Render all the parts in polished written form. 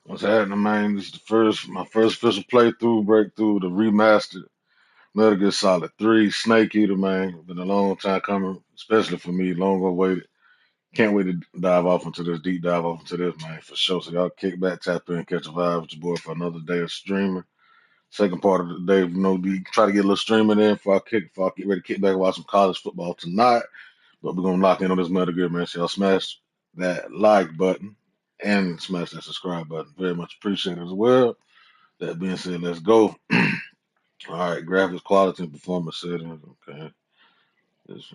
What's happening, man? This is my first official playthrough, breakthrough, the remastered Metal Gear Solid 3, Snake Eater, man. Been a long time coming, especially for me, long awaited. Can't wait to dive off into this, deep dive off into this, man, for sure. So y'all kick back, tap in, catch a vibe with your boy for another day of streaming. Second part of the day, try to get a little streaming in before I get ready to kick back and watch some college football tonight. But we're gonna lock in on this Metal Gear, man. So y'all smash that like button and smash that subscribe button. Very much appreciated as well. That being said, let's go. All right, graphics quality and performance settings. Okay. This,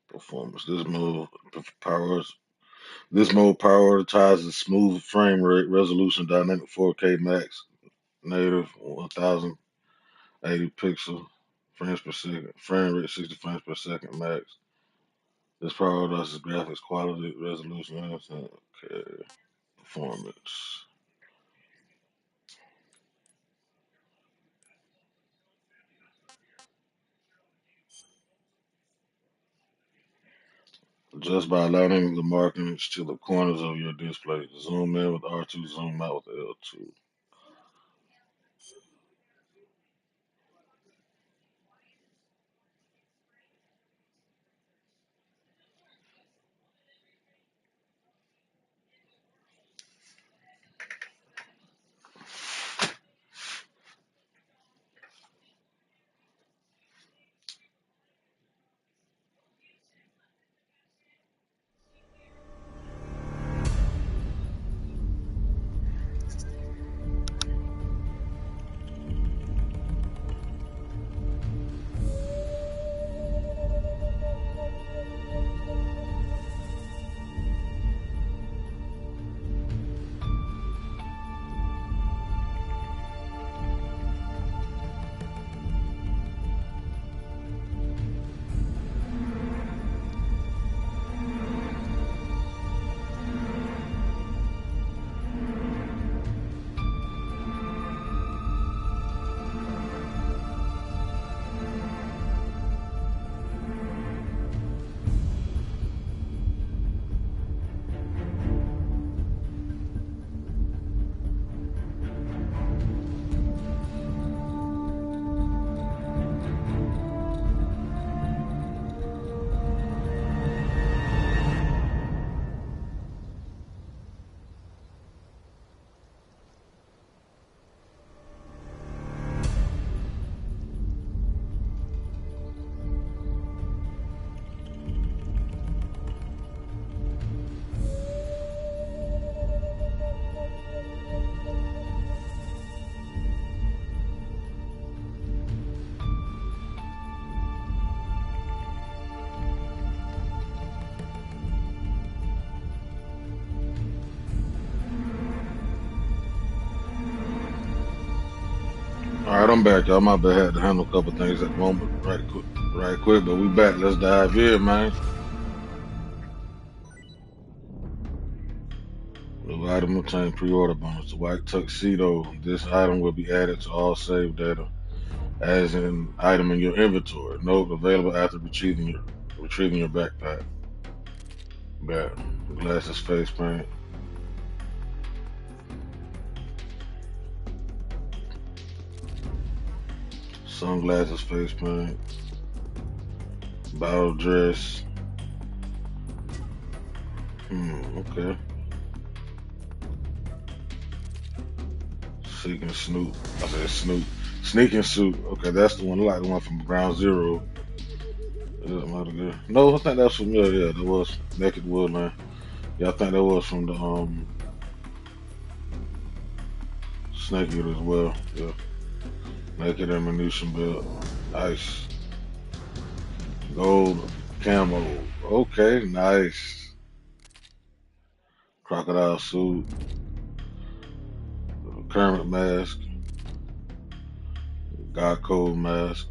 performance. Powers. This mode prioritizes smooth frame rate, resolution, dynamic 4K max, native 1080 pixel frames per second, frame rate 60 frames per second max. This prioritizes graphics quality, resolution, okay, performance. Just by aligning the markings to the corners of your display. Zoom in with R2, zoom out with L2. All right, I'm back, y'all. My bad, had to handle a couple things at the moment, right quick. But we back. Let's dive in, man. New item obtain pre-order bonus. The white tuxedo. This item will be added to all save data as an item in your inventory. Note available after retrieving your backpack. Back. Glasses, face paint. Sunglasses, face paint. Bottle dress. Okay. Seeking Snoop. I said Snoop. Sneaking suit. Okay, that's the one. Like the one from Ground Zero. No, I think that's from yeah, that was Naked Woodland. Yeah, I think that was from the Snake Eater as well. Yeah, Naked Ammunition Belt, Ice, Gold, Camo. Okay, nice. Crocodile suit, Kermit mask, God Code mask,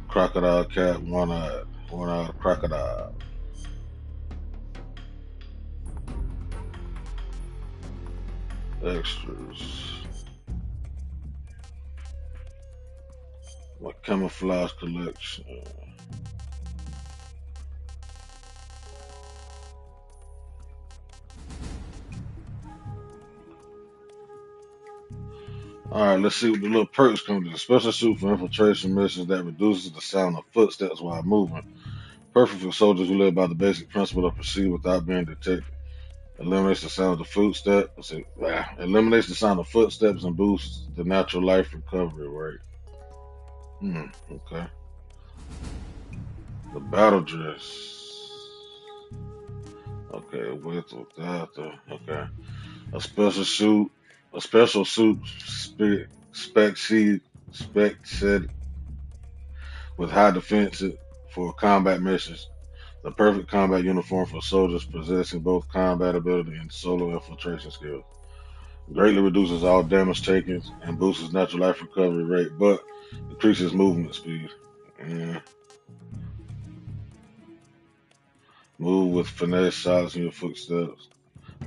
Crocodile cap, one eyed crocodile. Extras. My camouflage collection. All right, let's see what the little perks come to. Special suit for infiltration missions that reduces the sound of footsteps while moving. Perfect for soldiers who live by the basic principle of proceed without being detected. Eliminates the sound of the footsteps. Eliminates the sound of footsteps and boosts the natural life recovery rate. Okay. The battle dress. Okay, with or without the. Okay. A special suit. A special suit spec set with high defense for combat missions. The perfect combat uniform for soldiers possessing both combat ability and solo infiltration skills. Greatly reduces all damage taken and boosts natural life recovery rate, but increases movement speed. Yeah. Move with finesse, silencing your footsteps,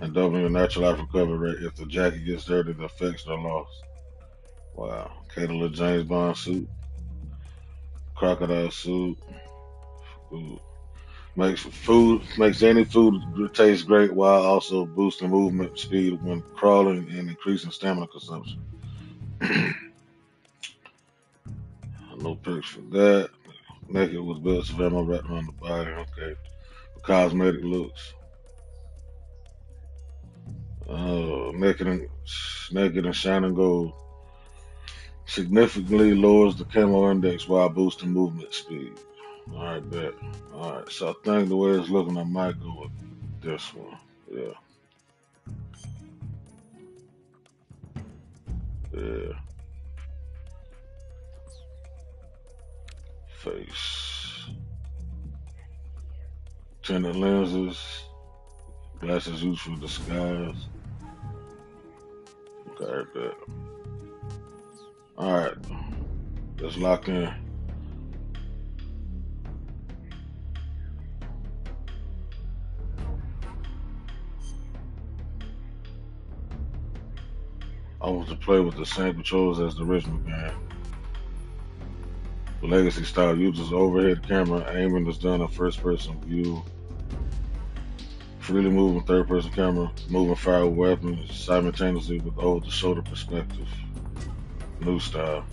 and doubling your natural life recovery rate. If the jacket gets dirty, the effects are lost. Wow. Cater James Bond suit, crocodile suit. Ooh. Makes any food taste great while also boosting movement speed when crawling and increasing stamina consumption. No picks for that. Naked with belts of ammo wrapped around the body. Okay. Cosmetic looks. Naked and shining gold. Significantly lowers the camo index while boosting movement speed. Alright, bet. Alright, so I think the way it's looking, I might go with this one. Yeah. Yeah. Face. Tinted lenses. Glasses used for disguise. Okay, bet. Alright. Let's lock in. I want to play with the same controls as the original game. The legacy style uses overhead camera. Aiming is done in first person view. Freely moving third person camera. Moving fire weapons simultaneously with over the shoulder perspective. New style.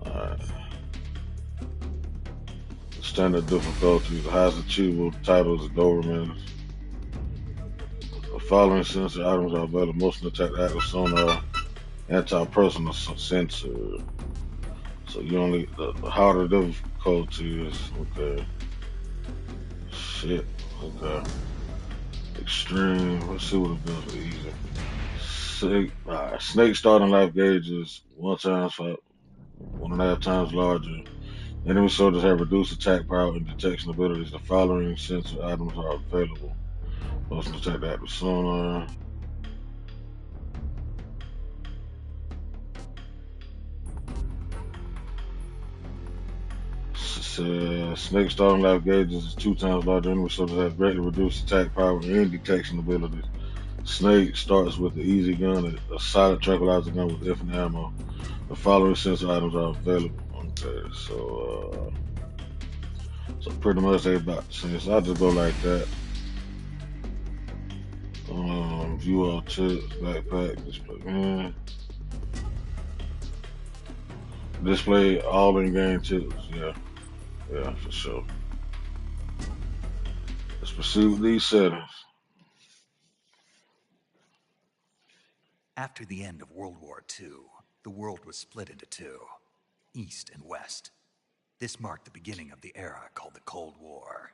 Alright. Standard difficulty. The highest achievable title is Doberman. The following sensor items are available. Motion detect, active sonar, anti-personal sensor. So you only the harder difficulty is okay. Shit. Okay. Extreme. Let's see what it does for easy. Snake starting life gauge is 1.5 times larger. Enemy soldiers have reduced attack power and detection abilities. The following sensor items are available. Motion detect, active sonar. Snake starting life gauges is 2 times larger. Enemy soldiers have greatly reduced attack power and detection abilities. Snake starts with the easy gun, a silent tranquilizer gun with infinite ammo. The following sensor items are available. Okay, so pretty much they about the same. So I'll just go like that. View all tips, backpack, display. Display all in-game tips. Yeah, for sure. Let's proceed with these settings. After the end of World War II, the world was split into two, East and West. This marked the beginning of the era called the Cold War.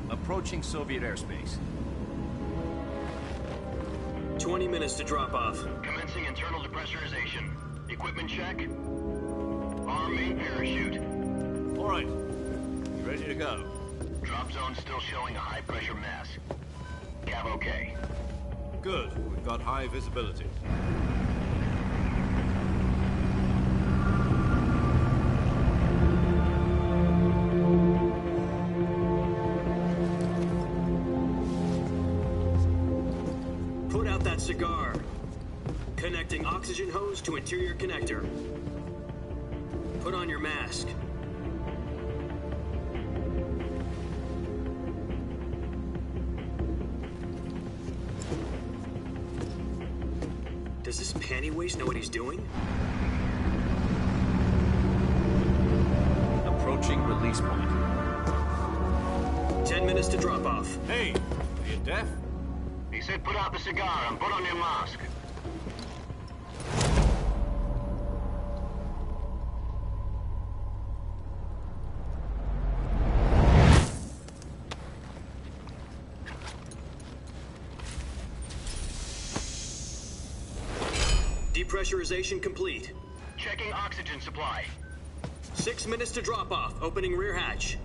Approaching Soviet airspace. 20 minutes to drop off. Commencing depressurization. Equipment check. Arm main parachute. All right. You ready to go? Drop zone still showing a high pressure mass. Cav okay. Good. We've got high visibility. Put out that cigar. Connecting oxygen hose to interior connector. Put on your mask. Does this panty waste know what he's doing? Approaching release point. 10 minutes to drop off. Hey, are you deaf? He said put out the cigar and put on your mask. Depressurization complete. Checking oxygen supply. 6 minutes to drop off. Opening rear hatch.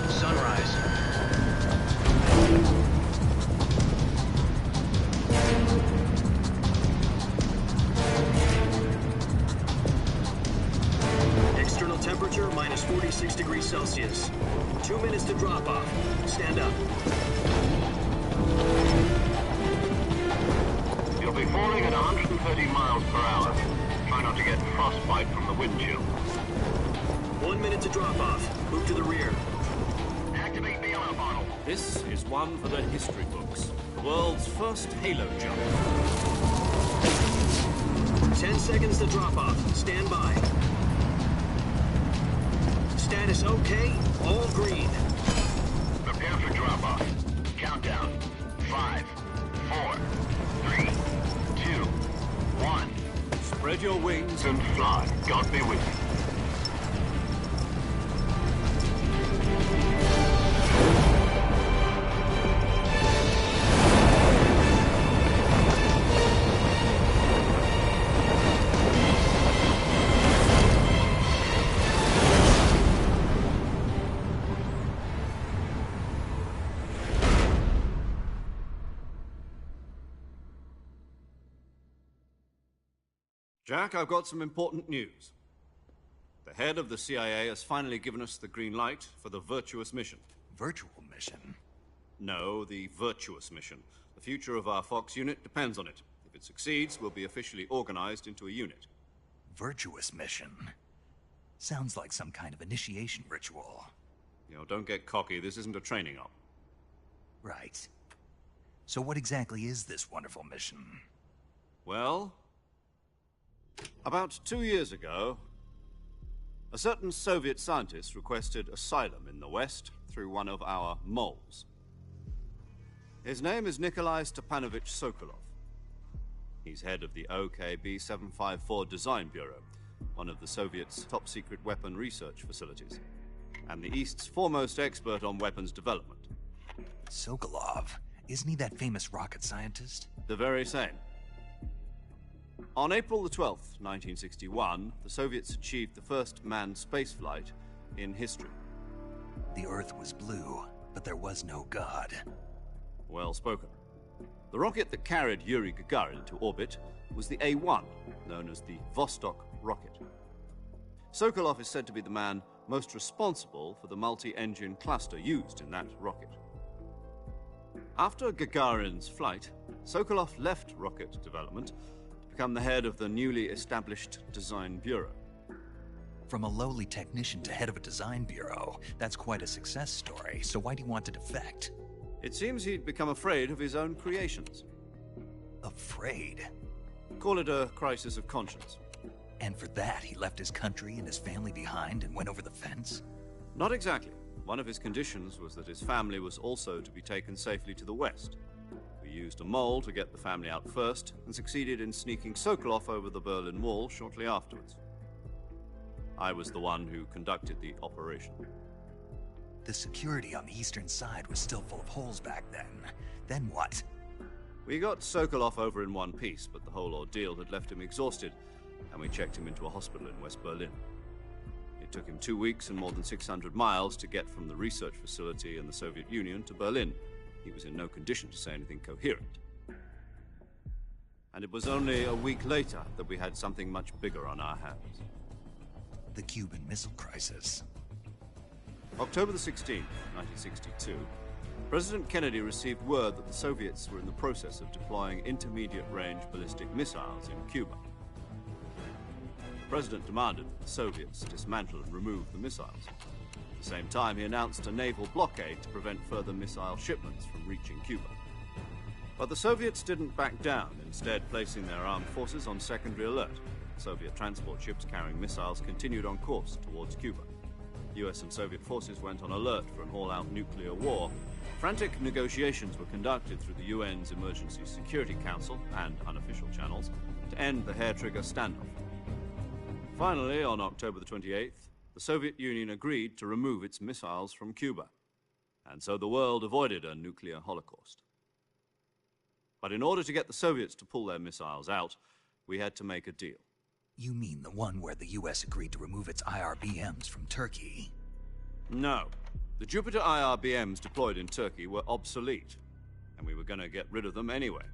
Sunrise. External temperature minus 46 degrees Celsius. 2 minutes to drop off. Stand up. You'll be falling at 130 miles per hour. Try not to get frostbite from the wind chill. 1 minute to drop off. Move to the rear. Activate bailout bottle. This is one for the history books. The world's first halo jump. 10 seconds to drop off. Stand by. Status okay. All green. Prepare for drop-off. Countdown. 5, 4, 3, 2, 1. Spread your wings And fly. God be with you. Jack, I've got some important news. The head of the CIA has finally given us the green light for the virtuous mission. Virtual mission? No, the virtuous mission. The future of our Fox unit depends on it. If it succeeds, we'll be officially organized into a unit. Virtuous mission? Sounds like some kind of initiation ritual. You know, don't get cocky. This isn't a training op. Right. So what exactly is this wonderful mission? Well, about 2 years ago, a certain Soviet scientist requested asylum in the West through one of our moles. His name is Nikolai Stepanovich Sokolov. He's head of the OKB 754 Design Bureau, one of the Soviets' top-secret weapon research facilities, and the East's foremost expert on weapons development. Sokolov? Isn't he that famous rocket scientist? The very same. On April the 12th, 1961, the Soviets achieved the first manned spaceflight in history. The Earth was blue, but there was no God. Well spoken. The rocket that carried Yuri Gagarin into orbit was the A-1, known as the Vostok rocket. Sokolov is said to be the man most responsible for the multi-engine cluster used in that rocket. After Gagarin's flight, Sokolov left rocket development to become the head of the newly established Design Bureau. From a lowly technician to head of a design bureau, that's quite a success story, so why do you want to defect? It seems he'd become afraid of his own creations. Afraid? Call it a crisis of conscience. And for that, he left his country and his family behind and went over the fence? Not exactly. One of his conditions was that his family was also to be taken safely to the West. We used a mole to get the family out first and succeeded in sneaking Sokolov over the Berlin Wall shortly afterwards. I was the one who conducted the operation. The security on the eastern side was still full of holes back then. Then what? We got Sokolov over in one piece, but the whole ordeal had left him exhausted, and we checked him into a hospital in West Berlin. It took him 2 weeks and more than 600 miles to get from the research facility in the Soviet Union to Berlin. He was in no condition to say anything coherent. And it was only a week later that we had something much bigger on our hands. The Cuban Missile Crisis. October the 16th, 1962, President Kennedy received word that the Soviets were in the process of deploying intermediate-range ballistic missiles in Cuba. The President demanded that the Soviets dismantle and remove the missiles. At the same time, he announced a naval blockade to prevent further missile shipments from reaching Cuba. But the Soviets didn't back down, instead placing their armed forces on secondary alert. Soviet transport ships carrying missiles continued on course towards Cuba. US and Soviet forces went on alert for an all-out nuclear war. Frantic negotiations were conducted through the UN's Emergency Security Council and unofficial channels to end the hair-trigger standoff. Finally, on October the 28th, the Soviet Union agreed to remove its missiles from Cuba, and so the world avoided a nuclear holocaust. But in order to get the Soviets to pull their missiles out, we had to make a deal. You mean the one where the US agreed to remove its IRBMs from Turkey? No. The Jupiter IRBMs deployed in Turkey were obsolete, and we were going to get rid of them anyway.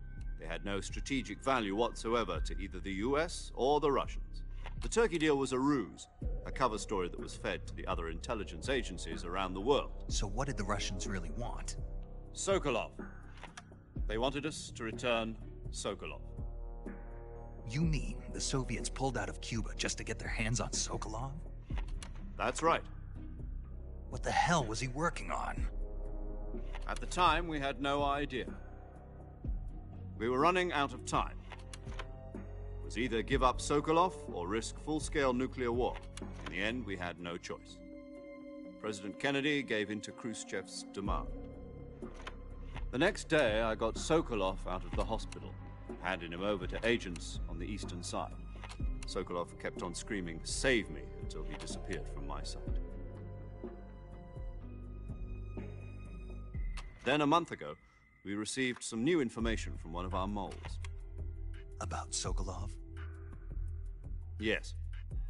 They had no strategic value whatsoever to either the US or the Russians. The Turkey deal was a ruse, a cover story that was fed to the other intelligence agencies around the world. So what did the Russians really want? Sokolov. They wanted us to return Sokolov. You mean the Soviets pulled out of Cuba just to get their hands on Sokolov? That's right. What the hell was he working on? At the time, we had no idea. We were running out of time. It was either give up Sokolov or risk full-scale nuclear war. In the end, we had no choice. President Kennedy gave in to Khrushchev's demand. The next day, I got Sokolov out of the hospital, handing him over to agents on the eastern side. Sokolov kept on screaming, "Save me," until he disappeared from my sight. Then, a month ago, we received some new information from one of our moles. About Sokolov? Yes.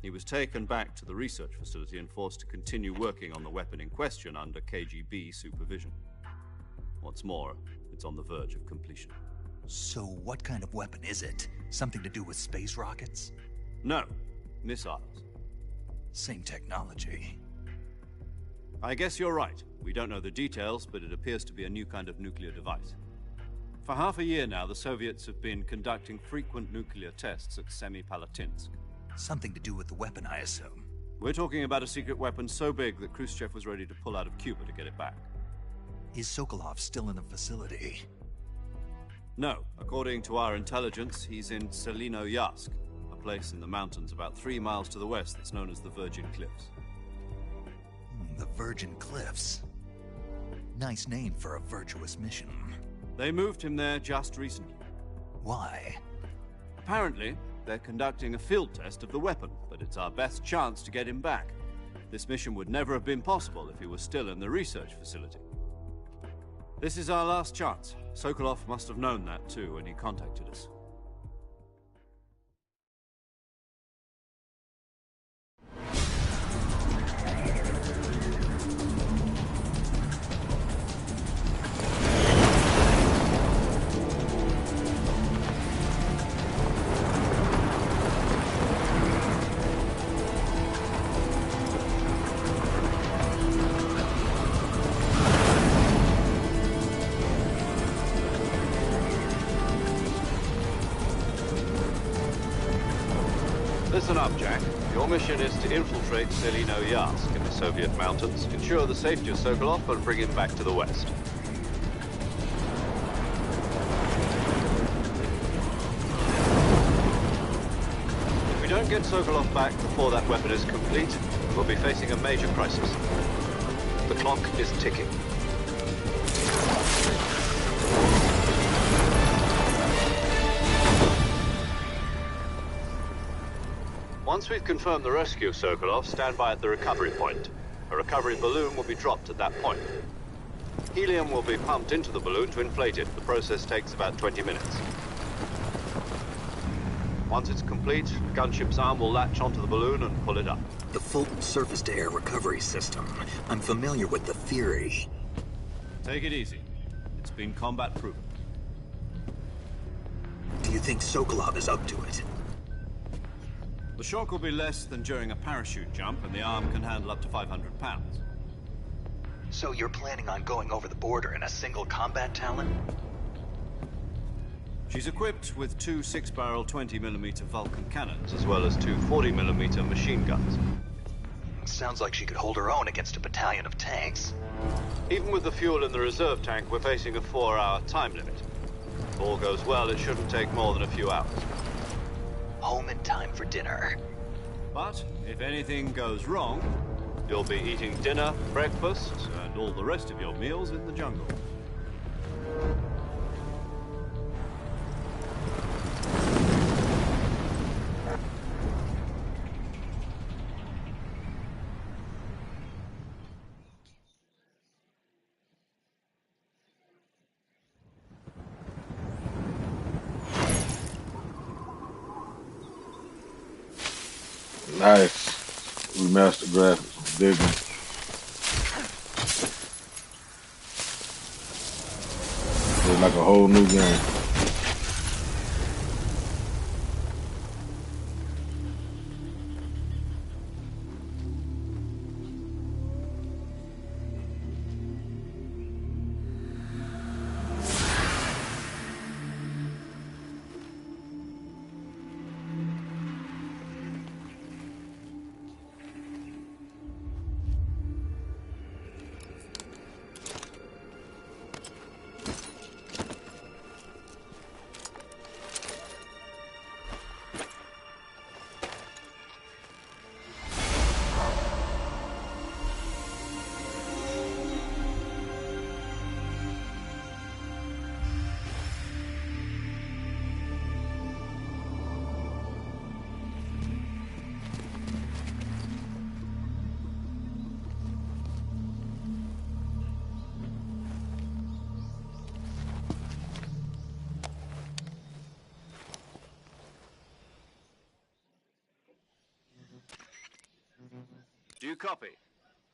He was taken back to the research facility and forced to continue working on the weapon in question under KGB supervision. What's more, it's on the verge of completion. So what kind of weapon is it? Something to do with space rockets? No, missiles. Same technology. I guess you're right. We don't know the details, but it appears to be a new kind of nuclear device. For half a year now, the Soviets have been conducting frequent nuclear tests at Semipalatinsk. Something to do with the weapon, I assume. We're talking about a secret weapon so big that Khrushchev was ready to pull out of Cuba to get it back. Is Sokolov still in the facility? No. According to our intelligence, he's in Selino-Yarsk, a place in the mountains about 3 miles to the west that's known as the Virgin Cliffs. The Virgin Cliffs. Nice name for a virtuous mission. They moved him there just recently. Why? Apparently, they're conducting a field test of the weapon, but it's our best chance to get him back. This mission would never have been possible if he was still in the research facility. This is our last chance. Sokolov must have known that too when he contacted us. Listen up, Jack. Your mission is to infiltrate Selino-Yarsk in the Soviet mountains, ensure the safety of Sokolov, and bring him back to the west. If we don't get Sokolov back before that weapon is complete, we'll be facing a major crisis. The clock is ticking. Once we've confirmed the rescue of Sokolov, stand by at the recovery point. A recovery balloon will be dropped at that point. Helium will be pumped into the balloon to inflate it. The process takes about 20 minutes. Once it's complete, the gunship's arm will latch onto the balloon and pull it up. The Fulton surface-to-air recovery system. I'm familiar with the theory. Take it easy. It's been combat-proven. Do you think Sokolov is up to it? The shock will be less than during a parachute jump, and the arm can handle up to 500 pounds. So you're planning on going over the border in a single combat Talon? She's equipped with two 6-barrel 20mm Vulcan cannons, as well as two 40mm machine guns. Sounds like she could hold her own against a battalion of tanks. Even with the fuel in the reserve tank, we're facing a 4-hour time limit. If all goes well, it shouldn't take more than a few hours. Home in time for dinner. But if anything goes wrong, you'll be eating dinner, breakfast, and all the rest of your meals in the jungle. Nice. Remastered graphics. Dig 'em. It's like a whole new game. Do you copy?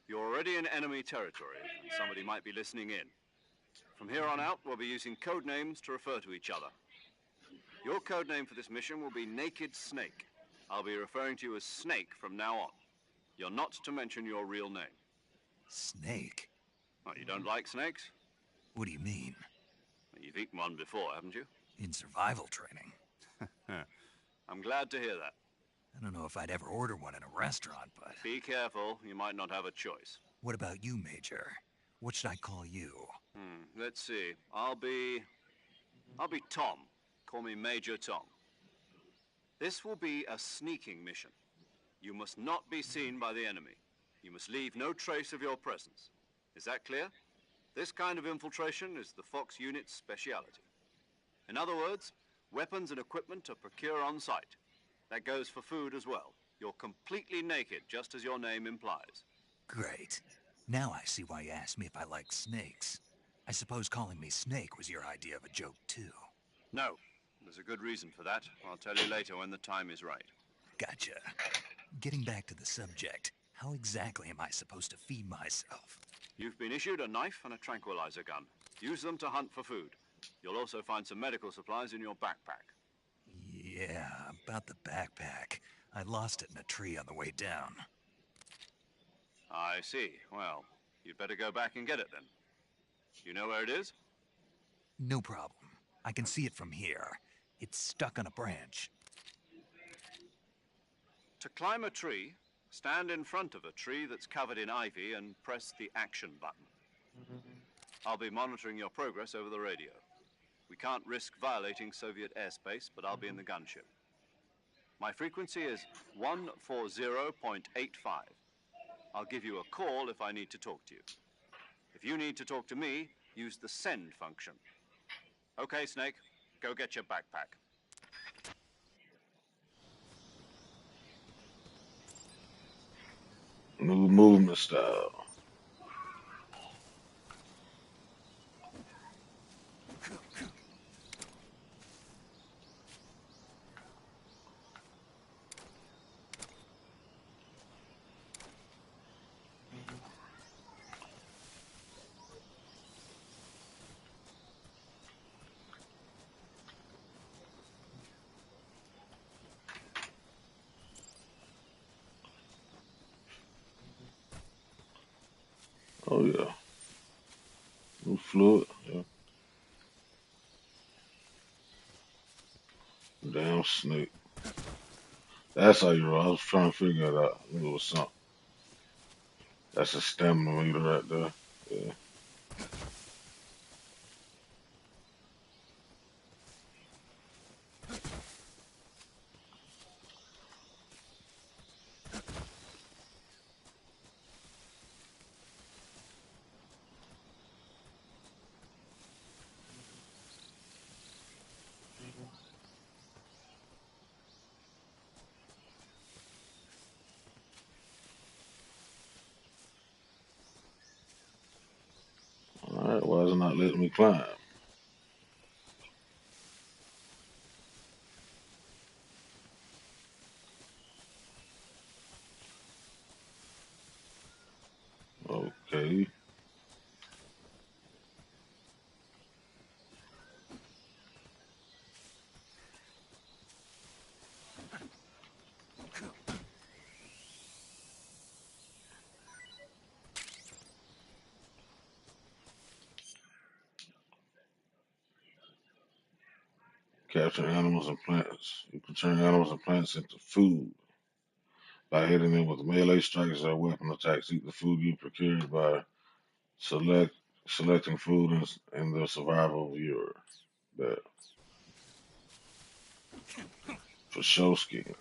You're already in enemy territory, and somebody might be listening in. From here on out, we'll be using code names to refer to each other. Your code name for this mission will be Naked Snake. I'll be referring to you as Snake from now on. You're not to mention your real name. Snake? Oh, you don't like snakes? What do you mean? You've eaten one before, haven't you? In survival training? I'm glad to hear that. I don't know if I'd ever order one in a restaurant, but... Be careful, you might not have a choice. What about you, Major? What should I call you? Let's see. I'll be Tom. Call me Major Tom. This will be a sneaking mission. You must not be seen by the enemy. You must leave no trace of your presence. Is that clear? This kind of infiltration is the Fox unit's speciality. In other words, weapons and equipment are procured on site. That goes for food as well. You're completely naked, just as your name implies. Great. Now I see why you asked me if I like snakes. I suppose calling me Snake was your idea of a joke, too. No. There's a good reason for that. I'll tell you later when the time is right. Gotcha. Getting back to the subject, how exactly am I supposed to feed myself? You've been issued a knife and a tranquilizer gun. Use them to hunt for food. You'll also find some medical supplies in your backpack. Yeah, about the backpack. I lost it in a tree on the way down. I see. Well, you'd better go back and get it then. You know where it is? No problem. I can see it from here. It's stuck on a branch. To climb a tree, stand in front of a tree that's covered in ivy and press the action button. I'll be monitoring your progress over the radio. We can't risk violating Soviet airspace, but I'll be in the gunship. My frequency is 140.85. I'll give you a call if I need to talk to you. If you need to talk to me, use the send function. Okay, Snake, go get your backpack. New movement style. Oh yeah. New fluid. Yeah. Damn snake. That's how you roll. I was trying to figure it out. I knew it was something. That's a stamina meter right there. Yeah. All right. Why is it not letting me climb? Okay. Capture animals and plants. You can turn animals and plants into food by hitting them with melee strikes or weapon attacks. Eat the food you procured by select selecting food in the survival viewer. That for Showski.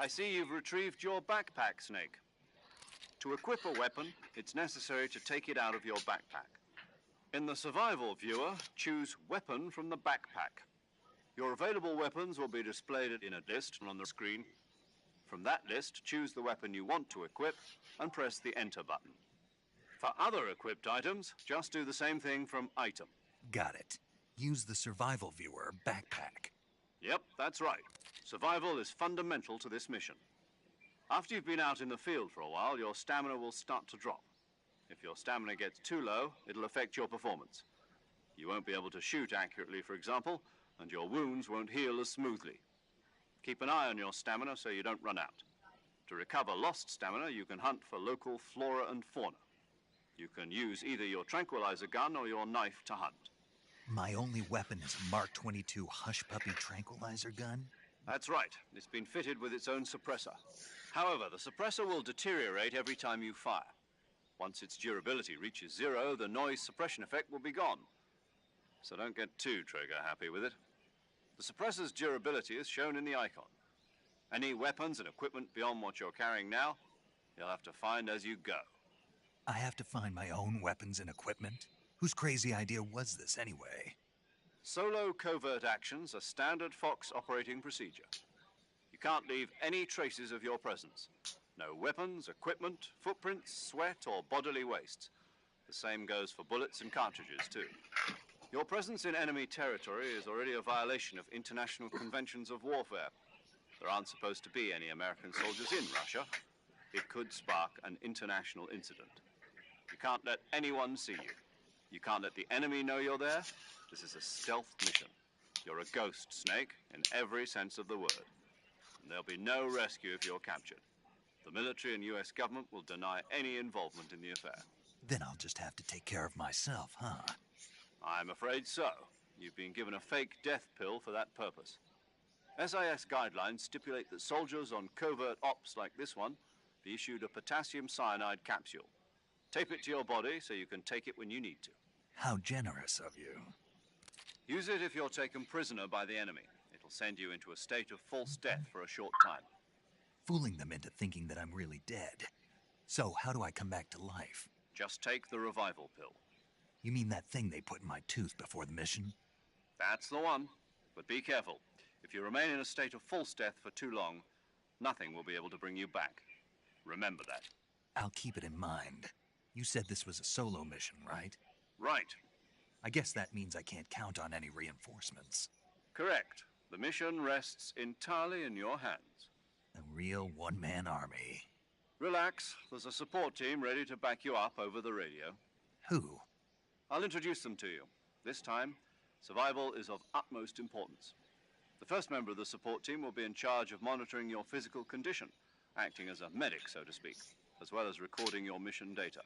I see you've retrieved your backpack, Snake. To equip a weapon, it's necessary to take it out of your backpack. In the survival viewer, choose Weapon from the backpack. Your available weapons will be displayed in a list on the screen. From that list, choose the weapon you want to equip and press the Enter button. For other equipped items, just do the same thing from Item. Got it. Use the survival viewer backpack. Yep, that's right. Survival is fundamental to this mission. After you've been out in the field for a while, your stamina will start to drop. If your stamina gets too low, it'll affect your performance. You won't be able to shoot accurately, for example, and your wounds won't heal as smoothly. Keep an eye on your stamina so you don't run out. To recover lost stamina, you can hunt for local flora and fauna. You can use either your tranquilizer gun or your knife to hunt. My only weapon is a Mark 22 Hush Puppy tranquilizer gun? That's right. It's been fitted with its own suppressor. However, the suppressor will deteriorate every time you fire. Once its durability reaches 0, the noise suppression effect will be gone. So don't get too trigger happy with it. The suppressor's durability is shown in the icon. Any weapons and equipment beyond what you're carrying now, you'll have to find as you go. I have to find my own weapons and equipment? Whose crazy idea was this anyway? Solo covert actions are standard Fox operating procedure. You can't leave any traces of your presence. No weapons, equipment, footprints, sweat, or bodily wastes. The same goes for bullets and cartridges, too. Your presence in enemy territory is already a violation of international conventions of warfare. There aren't supposed to be any American soldiers in Russia. It could spark an international incident. You can't let anyone see you. You can't let the enemy know you're there. This is a stealth mission. You're a ghost, Snake, in every sense of the word. And there'll be no rescue if you're captured. The military and U.S. government will deny any involvement in the affair. Then I'll just have to take care of myself, huh? I'm afraid so. You've been given a fake death pill for that purpose. SIS guidelines stipulate that soldiers on covert ops like this one be issued a potassium cyanide capsule. Tape it to your body so you can take it when you need to. How generous of you. Use it if you're taken prisoner by the enemy. It'll send you into a state of false death for a short time. Fooling them into thinking that I'm really dead. So, how do I come back to life? Just take the revival pill. You mean that thing they put in my tooth before the mission? That's the one. But be careful. If you remain in a state of false death for too long, nothing will be able to bring you back. Remember that. I'll keep it in mind. You said this was a solo mission, right? Right. I guess that means I can't count on any reinforcements. Correct. The mission rests entirely in your hands. A real one-man army. Relax. There's a support team ready to back you up over the radio. Who? I'll introduce them to you. This time, survival is of utmost importance. The first member of the support team will be in charge of monitoring your physical condition, acting as a medic, so to speak, as well as recording your mission data.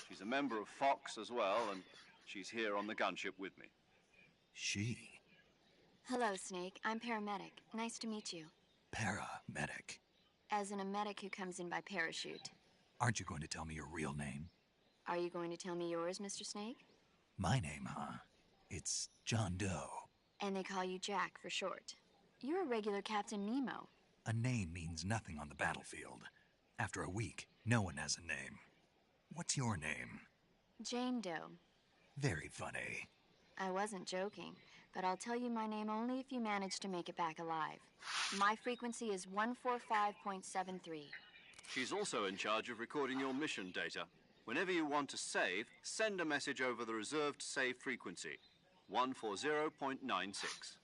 She's a member of Fox as well, and she's here on the gunship with me. She? Hello, Snake. I'm paramedic. Nice to meet you. Paramedic. As in a medic who comes in by parachute. Aren't you going to tell me your real name? Are you going to tell me yours, Mr. Snake? My name, huh? It's John Doe. And they call you Jack for short. You're a regular Captain Nemo. A name means nothing on the battlefield. After a week, no one has a name. What's your name? Jane Doe. Very funny. I wasn't joking, but I'll tell you my name only if you manage to make it back alive. My frequency is 145.73. She's also in charge of recording your mission data. Whenever you want to save, send a message over the reserved save frequency, 140.96.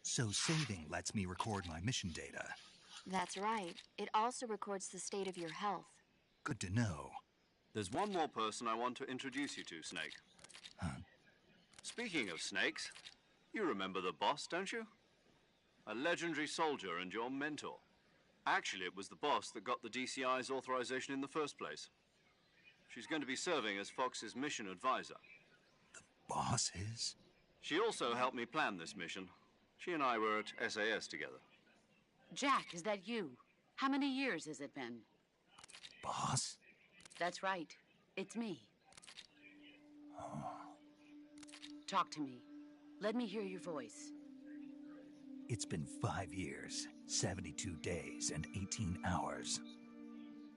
So saving lets me record my mission data. That's right. It also records the state of your health. Good to know. There's one more person I want to introduce you to, Snake. Huh? Speaking of snakes, you remember the boss, don't you? A legendary soldier and your mentor. Actually, it was the boss that got the DCI's authorization in the first place. She's going to be serving as Fox's mission advisor. The boss is? She also helped me plan this mission. She and I were at SAS together. Jack, is that you? How many years has it been? Boss? That's right. It's me. Oh. Talk to me. Let me hear your voice. It's been 5 years, 72 days, and 18 hours.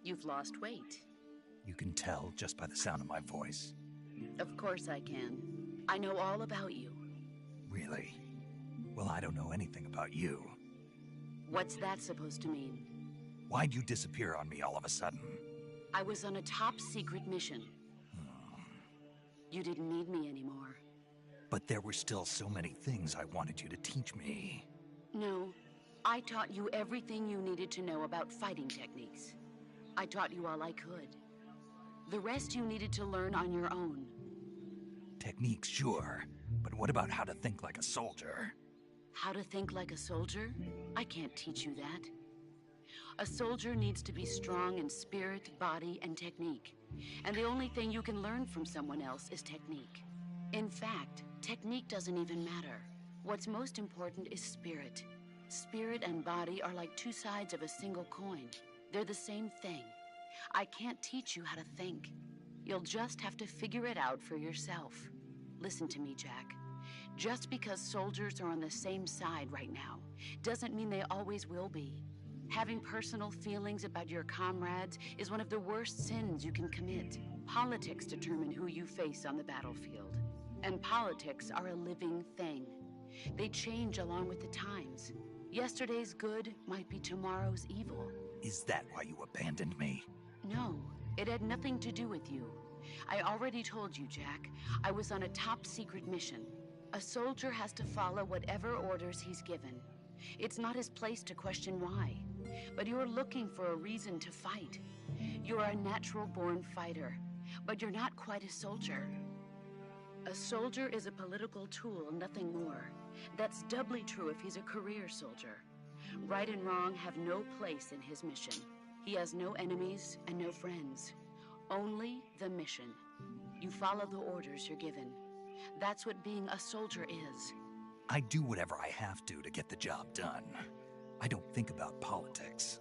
You've lost weight. You can tell just by the sound of my voice. Of course I can. I know all about you. Really? Well, I don't know anything about you. What's that supposed to mean? Why'd you disappear on me all of a sudden? I was on a top-secret mission. You didn't need me anymore. But there were still so many things I wanted you to teach me. No, I taught you everything you needed to know about fighting techniques. I taught you all I could. The rest you needed to learn on your own. Techniques, sure. But what about how to think like a soldier? How to think like a soldier? I can't teach you that. A soldier needs to be strong in spirit, body, and technique. And the only thing you can learn from someone else is technique. In fact, technique doesn't even matter. What's most important is spirit. Spirit and body are like two sides of a single coin. They're the same thing. I can't teach you how to think. You'll just have to figure it out for yourself. Listen to me, Jack. Just because soldiers are on the same side right now doesn't mean they always will be. Having personal feelings about your comrades is one of the worst sins you can commit. Politics determine who you face on the battlefield. And politics are a living thing. They change along with the times. Yesterday's good might be tomorrow's evil. Is that why you abandoned me? No, it had nothing to do with you. I already told you, Jack. I was on a top-secret mission. A soldier has to follow whatever orders he's given. It's not his place to question why. But you're looking for a reason to fight. You're a natural-born fighter, but you're not quite a soldier. A soldier is a political tool, nothing more. That's doubly true if he's a career soldier. Right and wrong have no place in his mission. He has no enemies and no friends. Only the mission. You follow the orders you're given. That's what being a soldier is. I do whatever I have to get the job done. I don't think about politics.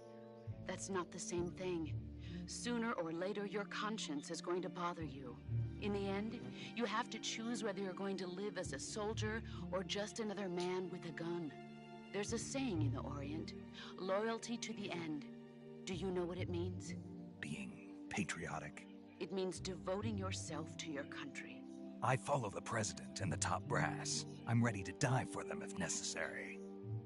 That's not the same thing. Sooner or later, your conscience is going to bother you. In the end, you have to choose whether you're going to live as a soldier or just another man with a gun. There's a saying in the Orient, loyalty to the end. Do you know what it means? Being patriotic. It means devoting yourself to your country. I follow the president and the top brass. I'm ready to die for them if necessary.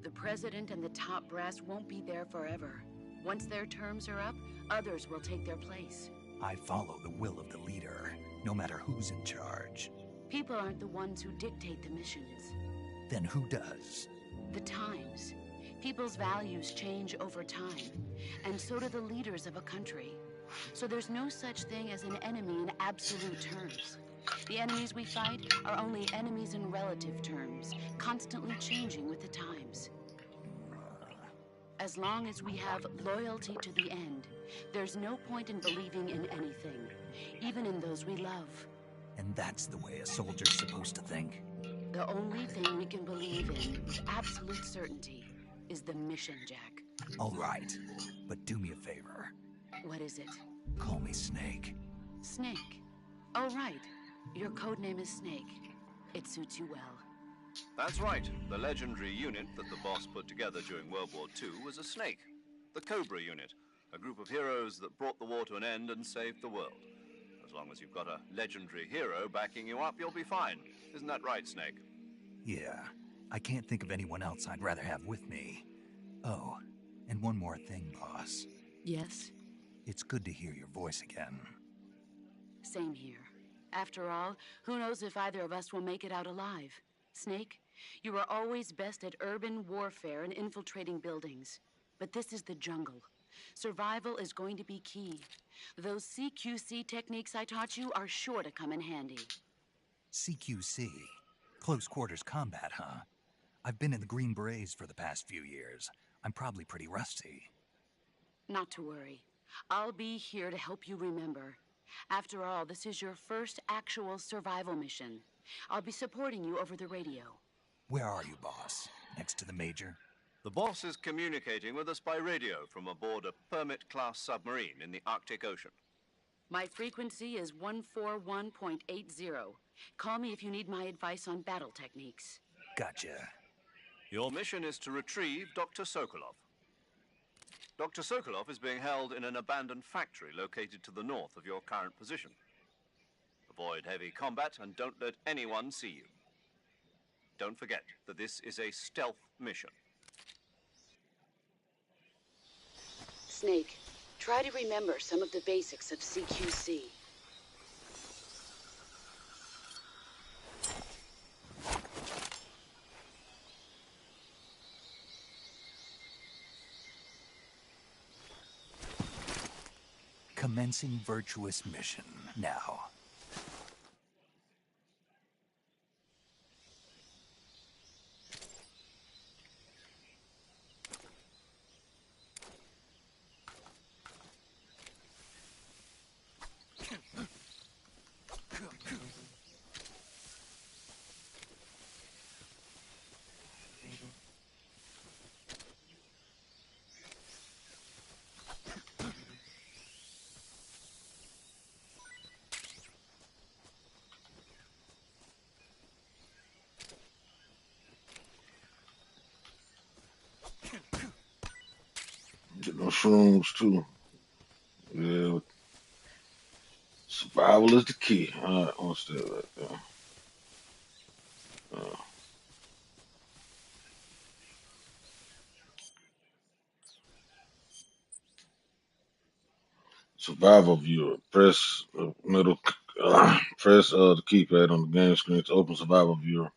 The president and the top brass won't be there forever. Once their terms are up, others will take their place. I follow the will of the leader, no matter who's in charge. People aren't the ones who dictate the missions. Then who does? The times. People's values change over time, and so do the leaders of a country. So there's no such thing as an enemy in absolute terms. The enemies we fight are only enemies in relative terms, constantly changing with the times. As long as we have loyalty to the end, there's no point in believing in anything, even in those we love. And that's the way a soldier's supposed to think? The only thing we can believe in with absolute certainty is the mission, Jack. All right, but do me a favor. What is it? Call me Snake. Snake. Oh, right. Your code name is Snake. It suits you well. That's right. The legendary unit that the boss put together during World War II was a snake. The Cobra unit, a group of heroes that brought the war to an end and saved the world. As long as you've got a legendary hero backing you up, you'll be fine. Isn't that right, Snake? Yeah, I can't think of anyone else I'd rather have with me. Oh, and one more thing, boss. Yes? It's good to hear your voice again. Same here. After all, who knows if either of us will make it out alive? Snake, you are always best at urban warfare and infiltrating buildings. But this is the jungle. Survival is going to be key. Those CQC techniques I taught you are sure to come in handy. CQC? Close quarters combat, huh? I've been in the Green Berets for the past few years. I'm probably pretty rusty. Not to worry. I'll be here to help you remember. After all, this is your first actual survival mission. I'll be supporting you over the radio. Where are you, boss? Next to the Major? The boss is communicating with us by radio from aboard a Permit-class submarine in the Arctic Ocean. My frequency is 141.80. Call me if you need my advice on battle techniques. Gotcha. Your mission is to retrieve Dr. Sokolov. Dr. Sokolov is being held in an abandoned factory located to the north of your current position. Avoid heavy combat and don't let anyone see you. Don't forget that this is a stealth mission. Snake, try to remember some of the basics of CQC. Commencing virtuous mission now. Get no shrooms too. Yeah, survival is the key. All right, what's that right there? Uh, survival viewer. Press middle Press the keypad on the game screen to open survival viewer.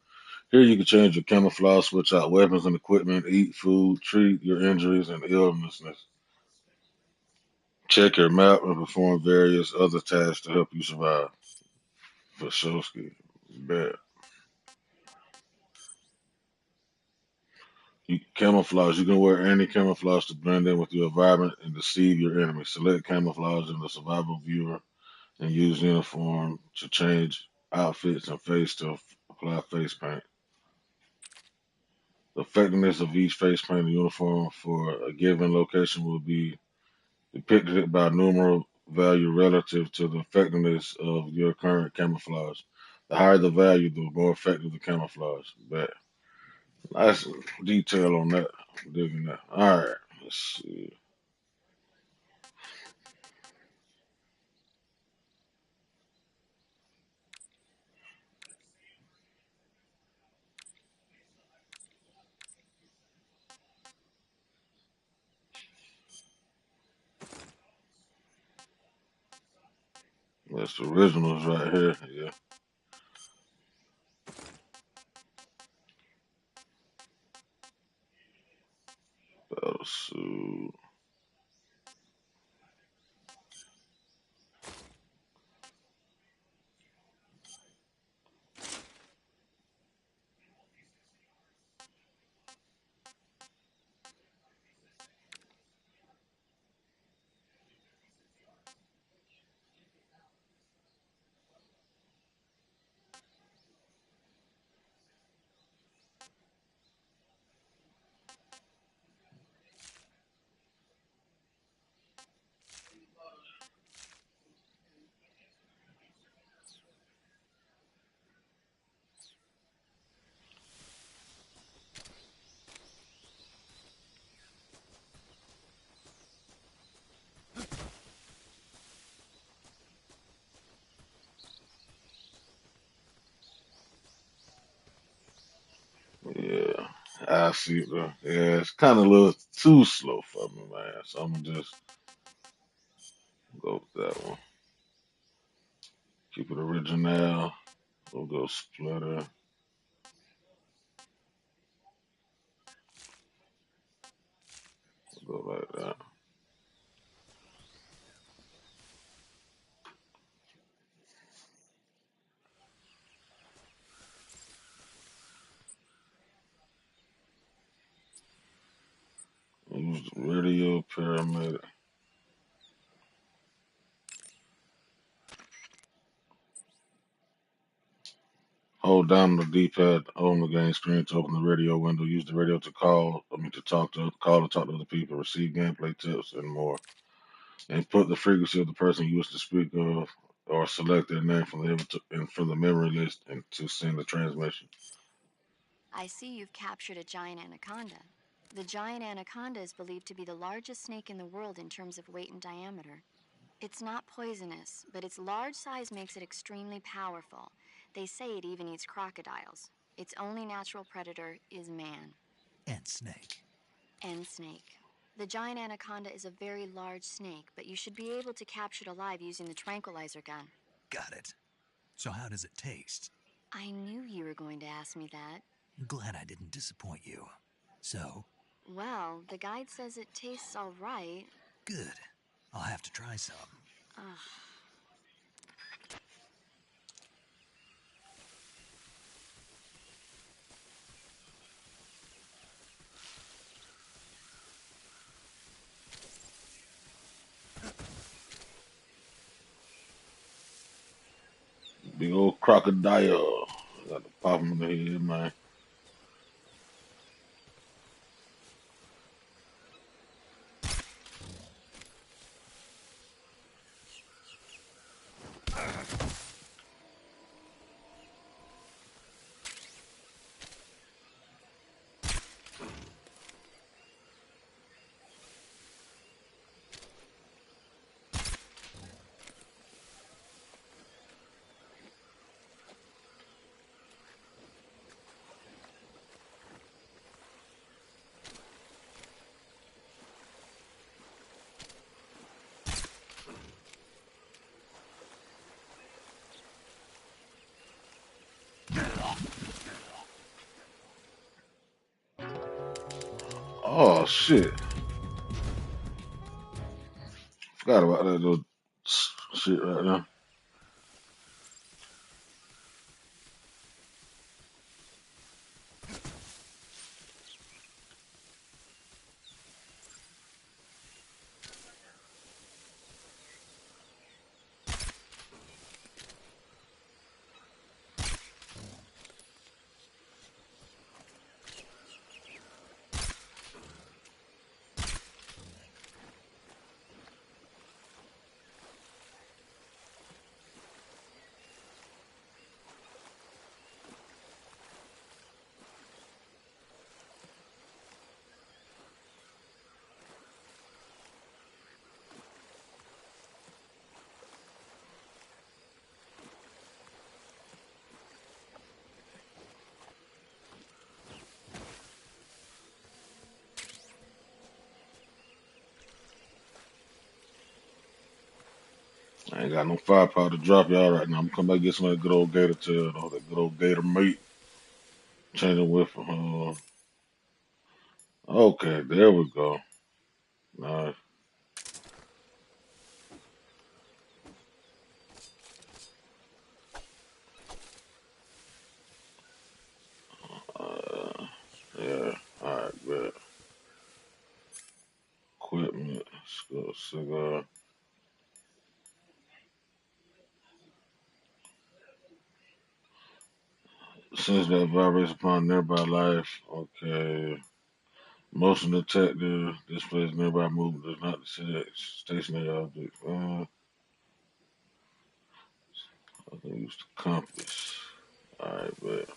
Here you can change your camouflage, switch out weapons and equipment, eat food, treat your injuries and illnesses. Check your map and perform various other tasks to help you survive. For Shosky. Bet. You camouflage. You can wear any camouflage to blend in with your environment and deceive your enemy. Select camouflage in the survival viewer and use uniform to change outfits and face to apply face paint. The effectiveness of each face paint and uniform for a given location will be depicted by a numeral value relative to the effectiveness of your current camouflage. The higher the value, the more effective the camouflage. Bet. Nice detail on that. I'm digging that. All right. Let's see. That's the originals right here. Yeah. So, yeah. I see, bro. Yeah, it's kind of a little too slow for me, man. So I'm gonna just go with that one. Keep it original. We'll go splitter. We'll go like that. Use the radio pyramid. Hold down the D-pad on the game screen to open the radio window. Use the radio to call or talk to other people, receive gameplay tips, and more. Input the frequency of the person you wish to speak of, or select their name from the memory list and to send the transmission. I see you've captured a giant anaconda. The giant anaconda is believed to be the largest snake in the world in terms of weight and diameter. It's not poisonous, but its large size makes it extremely powerful. They say it even eats crocodiles. Its only natural predator is man. And snake. And snake. The giant anaconda is a very large snake, but you should be able to capture it alive using the tranquilizer gun. Got it. So how does it taste? I knew you were going to ask me that. Glad I didn't disappoint you. So? Well, the guide says it tastes all right. Good. I'll have to try some. Ugh. Big old crocodile. Got to pop him in the head, man. Oh shit! Forgot about that little shit right now. I ain't got no firepower to drop y'all right now. I'm coming back get some of that good old gator tail, though. That good old gator meat. Change it with okay, there we go. Nice. Uh, yeah. Alright, good. Equipment. Cigar. Since that vibrates upon nearby life, okay. Motion detector displays nearby movement does not detect stationary object. I can use the compass. Alright, but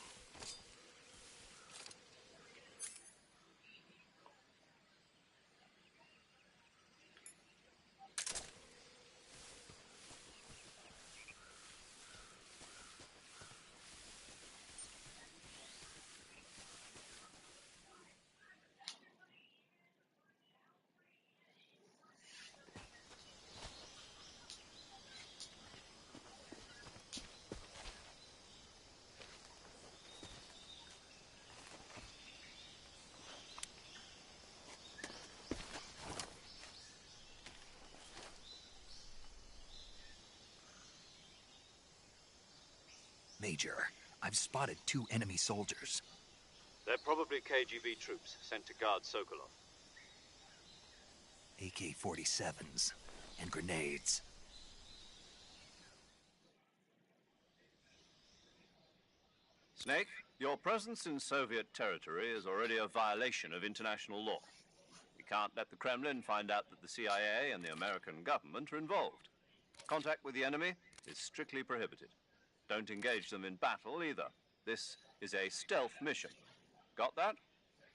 Major, I've spotted 2 enemy soldiers. They're probably KGB troops sent to guard Sokolov. AK-47s and grenades. Snake, your presence in Soviet territory is already a violation of international law. We can't let the Kremlin find out that the CIA and the American government are involved. Contact with the enemy is strictly prohibited. Don't engage them in battle either. This is a stealth mission. Got that?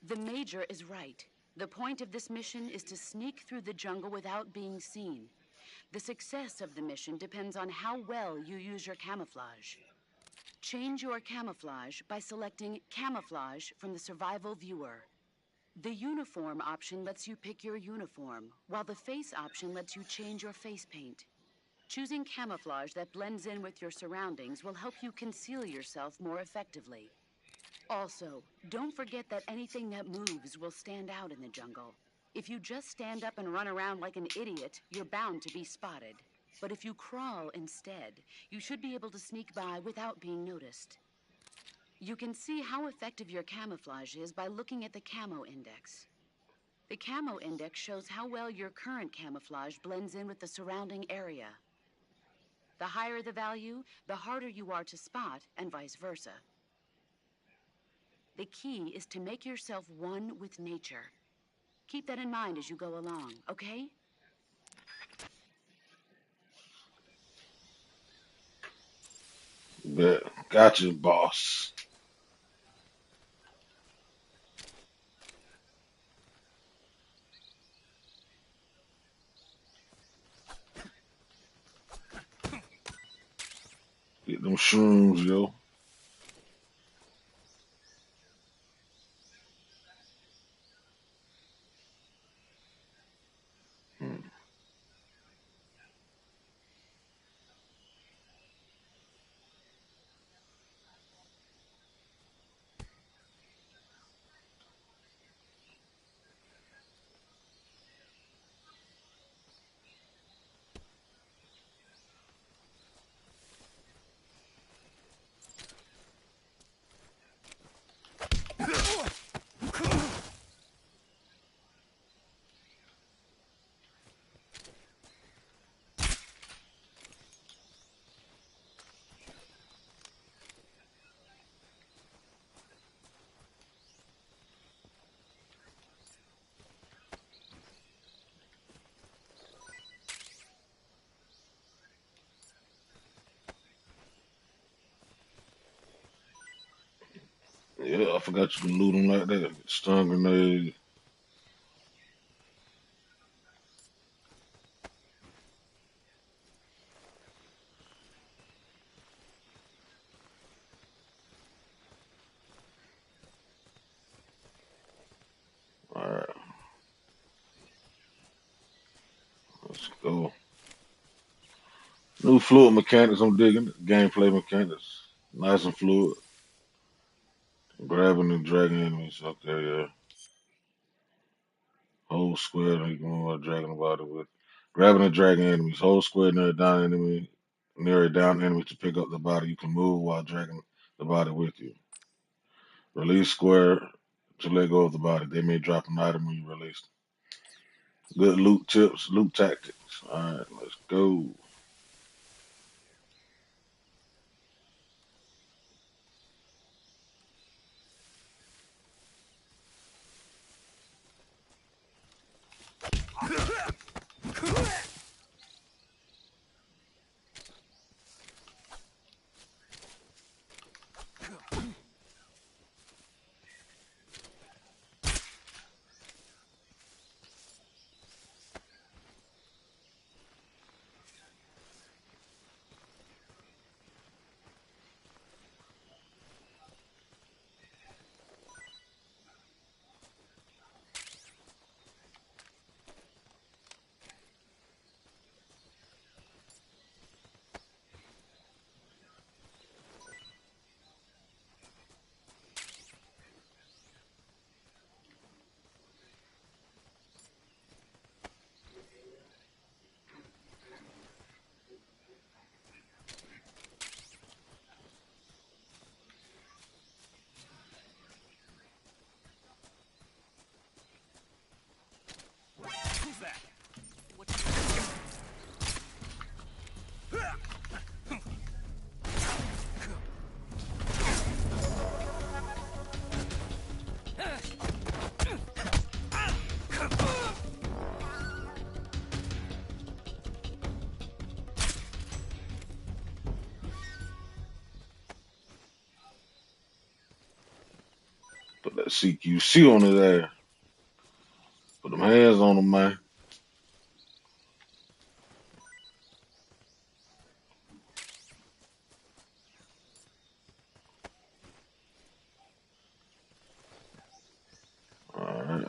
The Major is right. The point of this mission is to sneak through the jungle without being seen. The success of the mission depends on how well you use your camouflage. Change your camouflage by selecting Camouflage from the Survival Viewer. The Uniform option lets you pick your uniform, while the Face option lets you change your face paint. Choosing camouflage that blends in with your surroundings will help you conceal yourself more effectively. Also, don't forget that anything that moves will stand out in the jungle. If you just stand up and run around like an idiot, you're bound to be spotted. But if you crawl instead, you should be able to sneak by without being noticed. You can see how effective your camouflage is by looking at the Camo Index. The Camo Index shows how well your current camouflage blends in with the surrounding area. The higher the value, the harder you are to spot, and vice versa. The key is to make yourself one with nature. Keep that in mind as you go along, okay? bet. Gotcha, boss. Get them shrooms, yo. Hmm. Yeah, I forgot you can loot them like that. Stun grenade. Alright, let's go. New fluid mechanics, I'm digging it. Gameplay mechanics. Nice and fluid. Grabbing and dragging enemies. Okay, yeah. Hold square and you can move while dragging the body with. Grabbing and dragging enemies. Hold square near a down enemy to pick up the body. You can move while dragging the body with you. Release square to let go of the body. They may drop an item when you release them. Good loot tips, loot tactics. Alright, let's go. Put that CQC on his ass. Put them hands on him, man. Alright,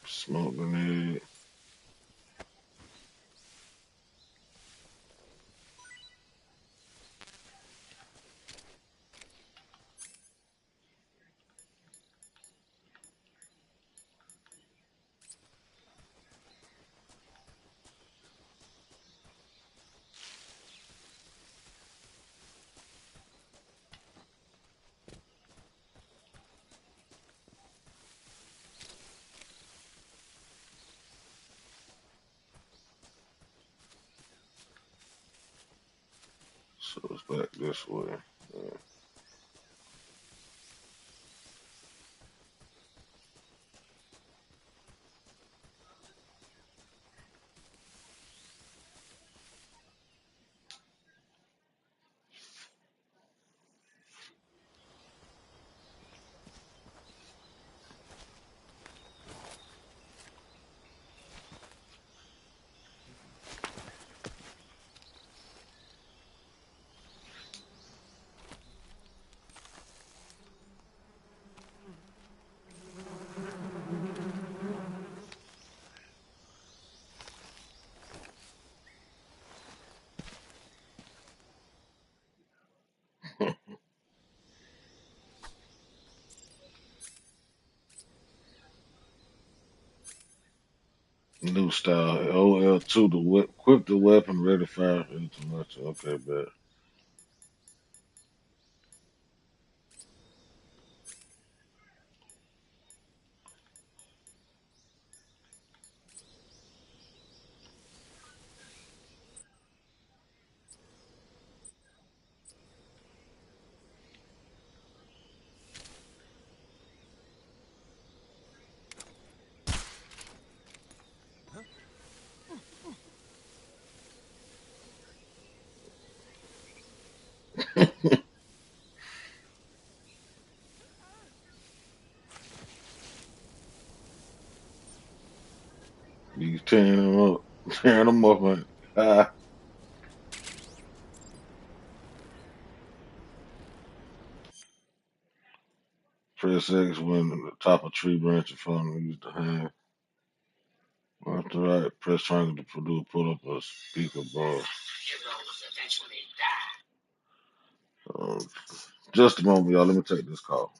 smoke grenade. So it's back this way. Yeah. New style. OL2 to equip the weapon, ready to fire into much. Okay, bet. He's tearing them up, tearing them up, man. Ah, press X when the top of tree branch in front of him. Use the hand. Left to right, press triangle to do a pull up or speaker bar. Um, just a moment, y'all. Let me take this call.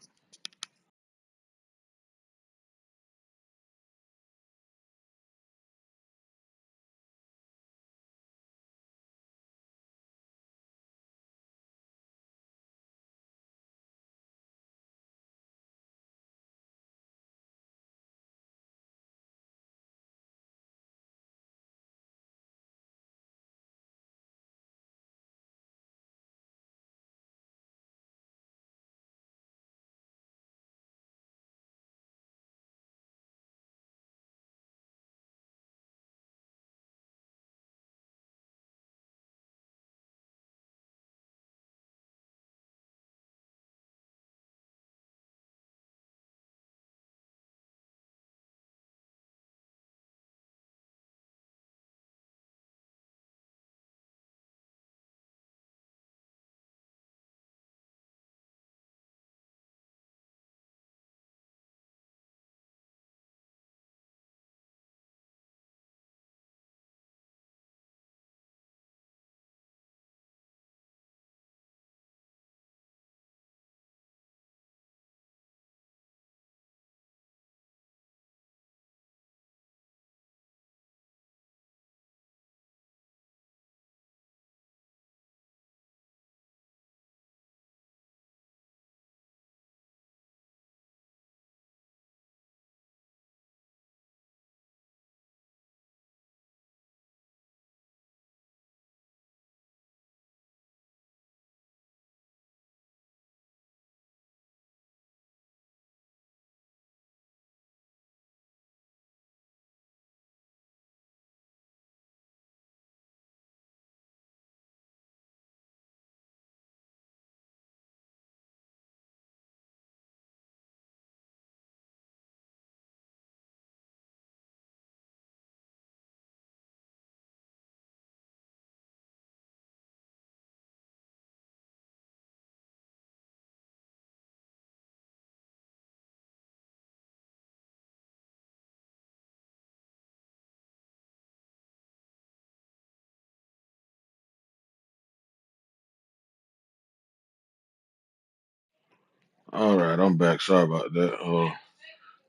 All right, I'm back. Sorry about that. All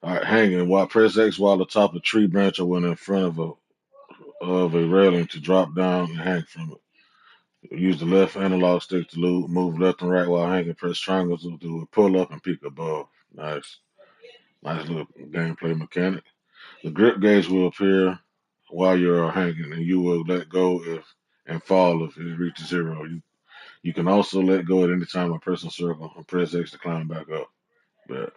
right, hanging. While press X while the top of tree branch or when in front of a railing to drop down and hang from it. Use the left analog stick to move left and right while hanging. Press triangles to do a pull up and peek above. Nice, nice little gameplay mechanic. The grip gauge will appear while you're hanging, and you will let go if and fall if it reaches zero. You can also let go at any time by pressing circle and press X to climb back up. But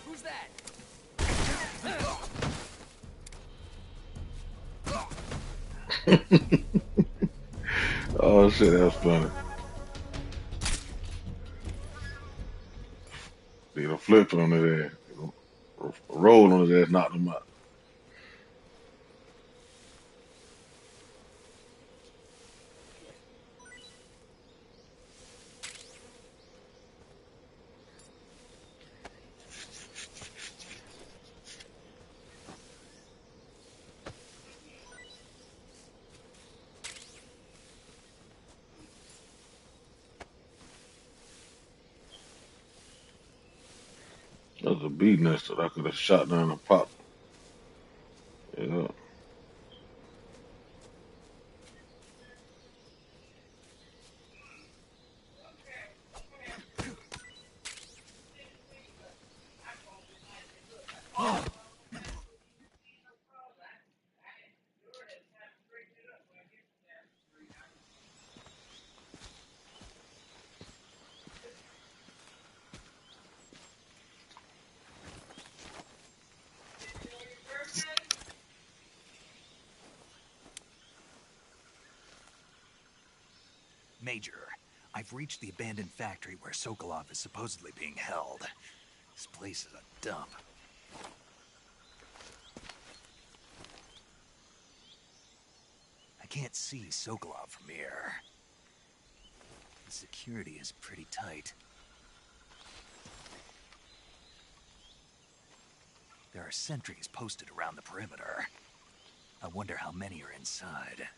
Who's that? oh shit, that was funny. See, the flip on his ass, roll on his ass, knocked him out. There's a bee nest that I could have shot down and popped. Yeah. Major, I've reached the abandoned factory where Sokolov is supposedly being held. This place is a dump. I can't see Sokolov from here. The security is pretty tight. There are sentries posted around the perimeter. I wonder how many are inside.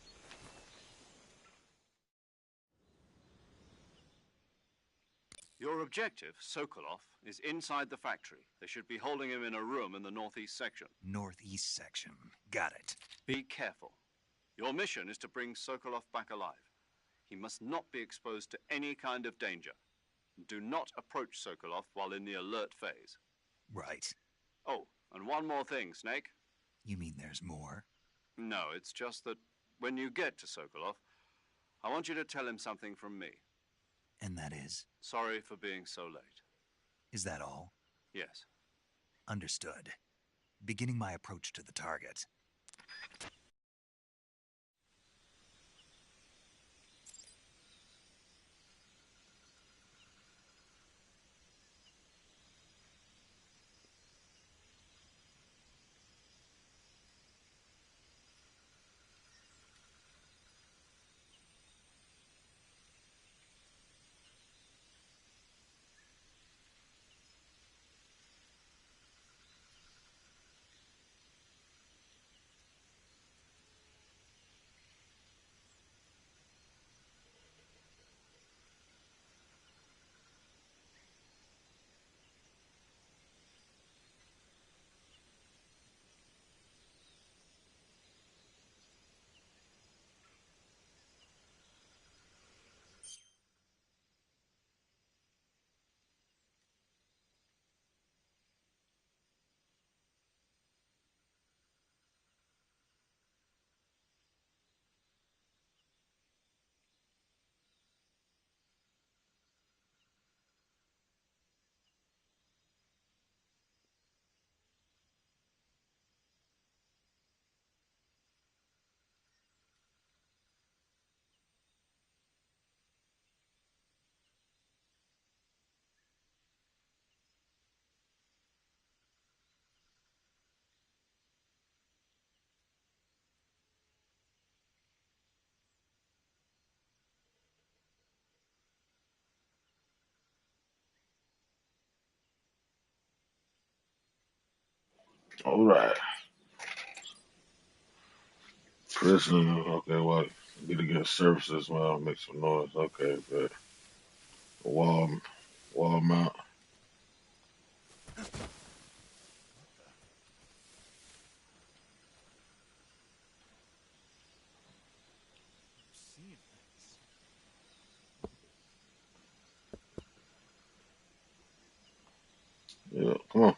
Your objective, Sokolov, is inside the factory. They should be holding him in a room in the northeast section. Northeast section. Got it. Be careful. Your mission is to bring Sokolov back alive. He must not be exposed to any kind of danger. Do not approach Sokolov while in the alert phase. Right. Oh, and one more thing, Snake. You mean there's more? No, it's just that when you get to Sokolov, I want you to tell him something from me. And that is? Sorry for being so late. Is that all? Yes. Understood. Beginning my approach to the target. All right. Prison. Okay, what? Get to get services. Well, make some noise. Okay, but wall, wall mount. Yeah, come on.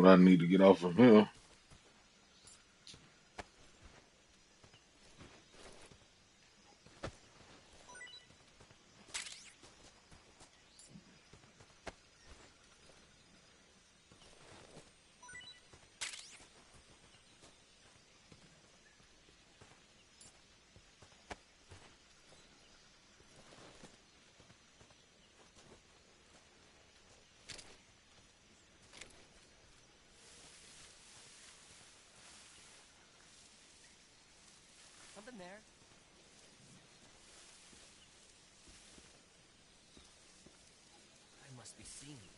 what I need to get off of him. Something there? I must be seeing things.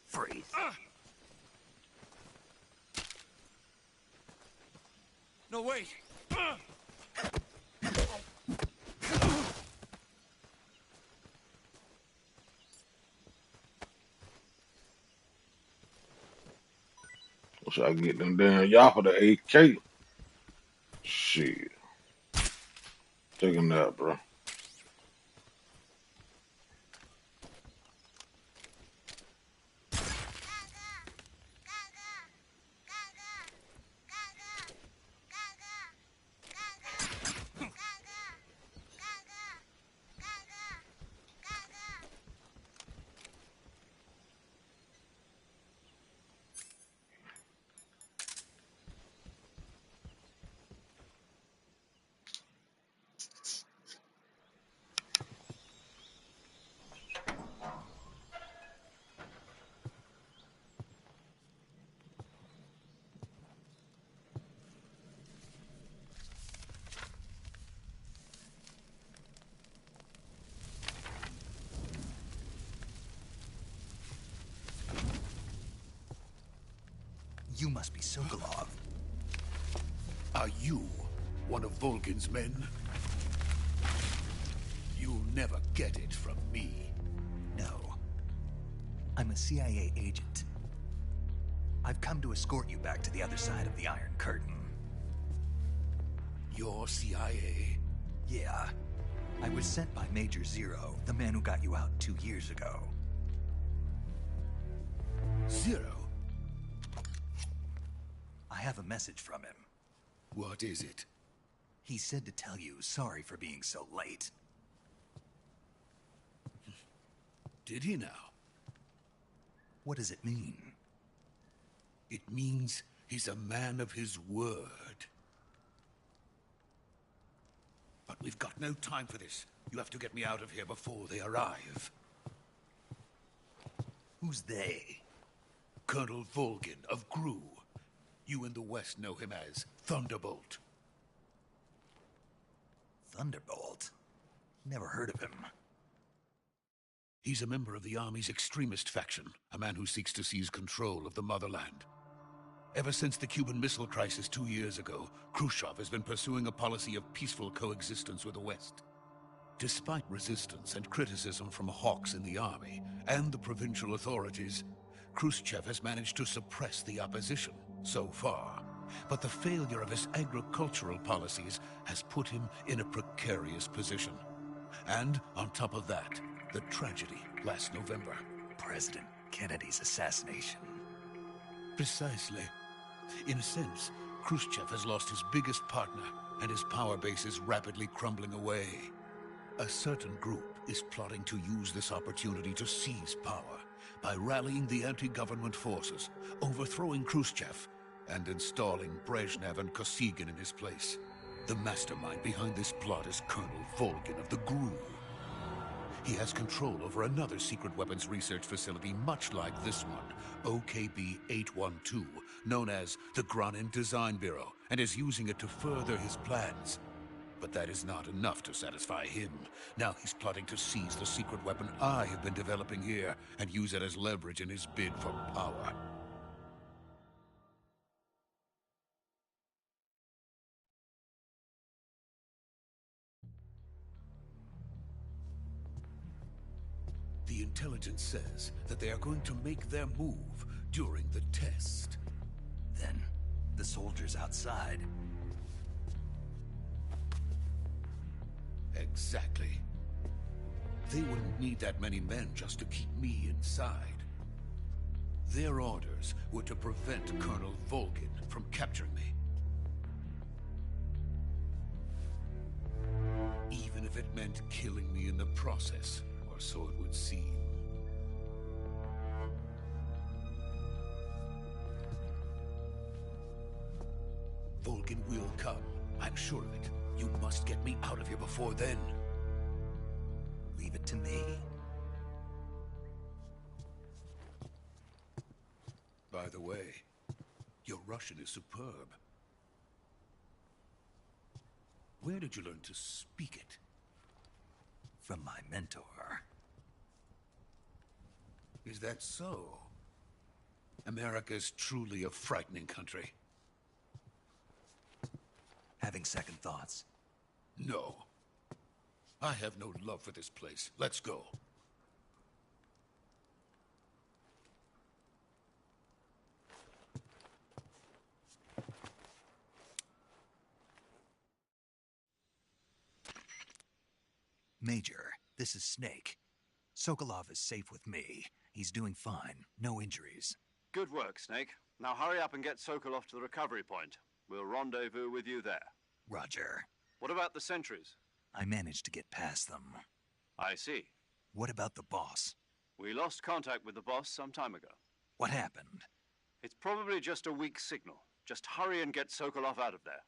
Freeze. No, wait! Wish I could get them damn Yappa the AK. Shit. Take a nap, bro. You must be Sokolov. Are you one of Volgin's men? You'll never get it from me. No. I'm a CIA agent. I've come to escort you back to the other side of the Iron Curtain. You're CIA? Yeah. I was sent by Major Zero, the man who got you out 2 years ago. Zero? I have a message from him. What is it? He said to tell you sorry for being so late. Did he now? What does it mean? It means he's a man of his word. But we've got no time for this. You have to get me out of here before they arrive. Who's they? Colonel Volgin of Gru. You in the West know him as Thunderbolt. Thunderbolt? Never heard of him. He's a member of the Army's extremist faction, a man who seeks to seize control of the motherland. Ever since the Cuban Missile Crisis 2 years ago, Khrushchev has been pursuing a policy of peaceful coexistence with the West. Despite resistance and criticism from hawks in the army and the provincial authorities, Khrushchev has managed to suppress the opposition so far. But the failure of his agricultural policies has put him in a precarious position. And on top of that, the tragedy last November. President Kennedy's assassination. Precisely. In a sense, Khrushchev has lost his biggest partner, and his power base is rapidly crumbling away. A certain group is plotting to use this opportunity to seize power by rallying the anti-government forces, overthrowing Khrushchev, and installing Brezhnev and Kosygin in his place. The mastermind behind this plot is Colonel Volgin of the GRU. He has control over another secret weapons research facility much like this one, OKB-812, known as the Granin Design Bureau, and is using it to further his plans. But that is not enough to satisfy him. Now he's plotting to seize the secret weapon I have been developing here and use it as leverage in his bid for power. The intelligence says that they are going to make their move during the test. Then, the soldiers outside. Exactly. They wouldn't need that many men just to keep me inside. Their orders were to prevent Colonel Volgin from capturing me. Even if it meant killing me in the process, or so it would seem. Volgin will come. I'm sure of it. You must get me out of here before then. Leave it to me. By the way, your Russian is superb. Where did you learn to speak it? From my mentor. Is that so? America's truly a frightening country. Having second thoughts? No. I have no love for this place. Let's go. Major, this is Snake. Sokolov is safe with me. He's doing fine. No injuries. Good work, Snake. Now hurry up and get Sokolov to the recovery point. We'll rendezvous with you there. Roger. What about the sentries? I managed to get past them. I see. What about the boss? We lost contact with the boss some time ago. What happened? It's probably just a weak signal. Just hurry and get Sokolov out of there.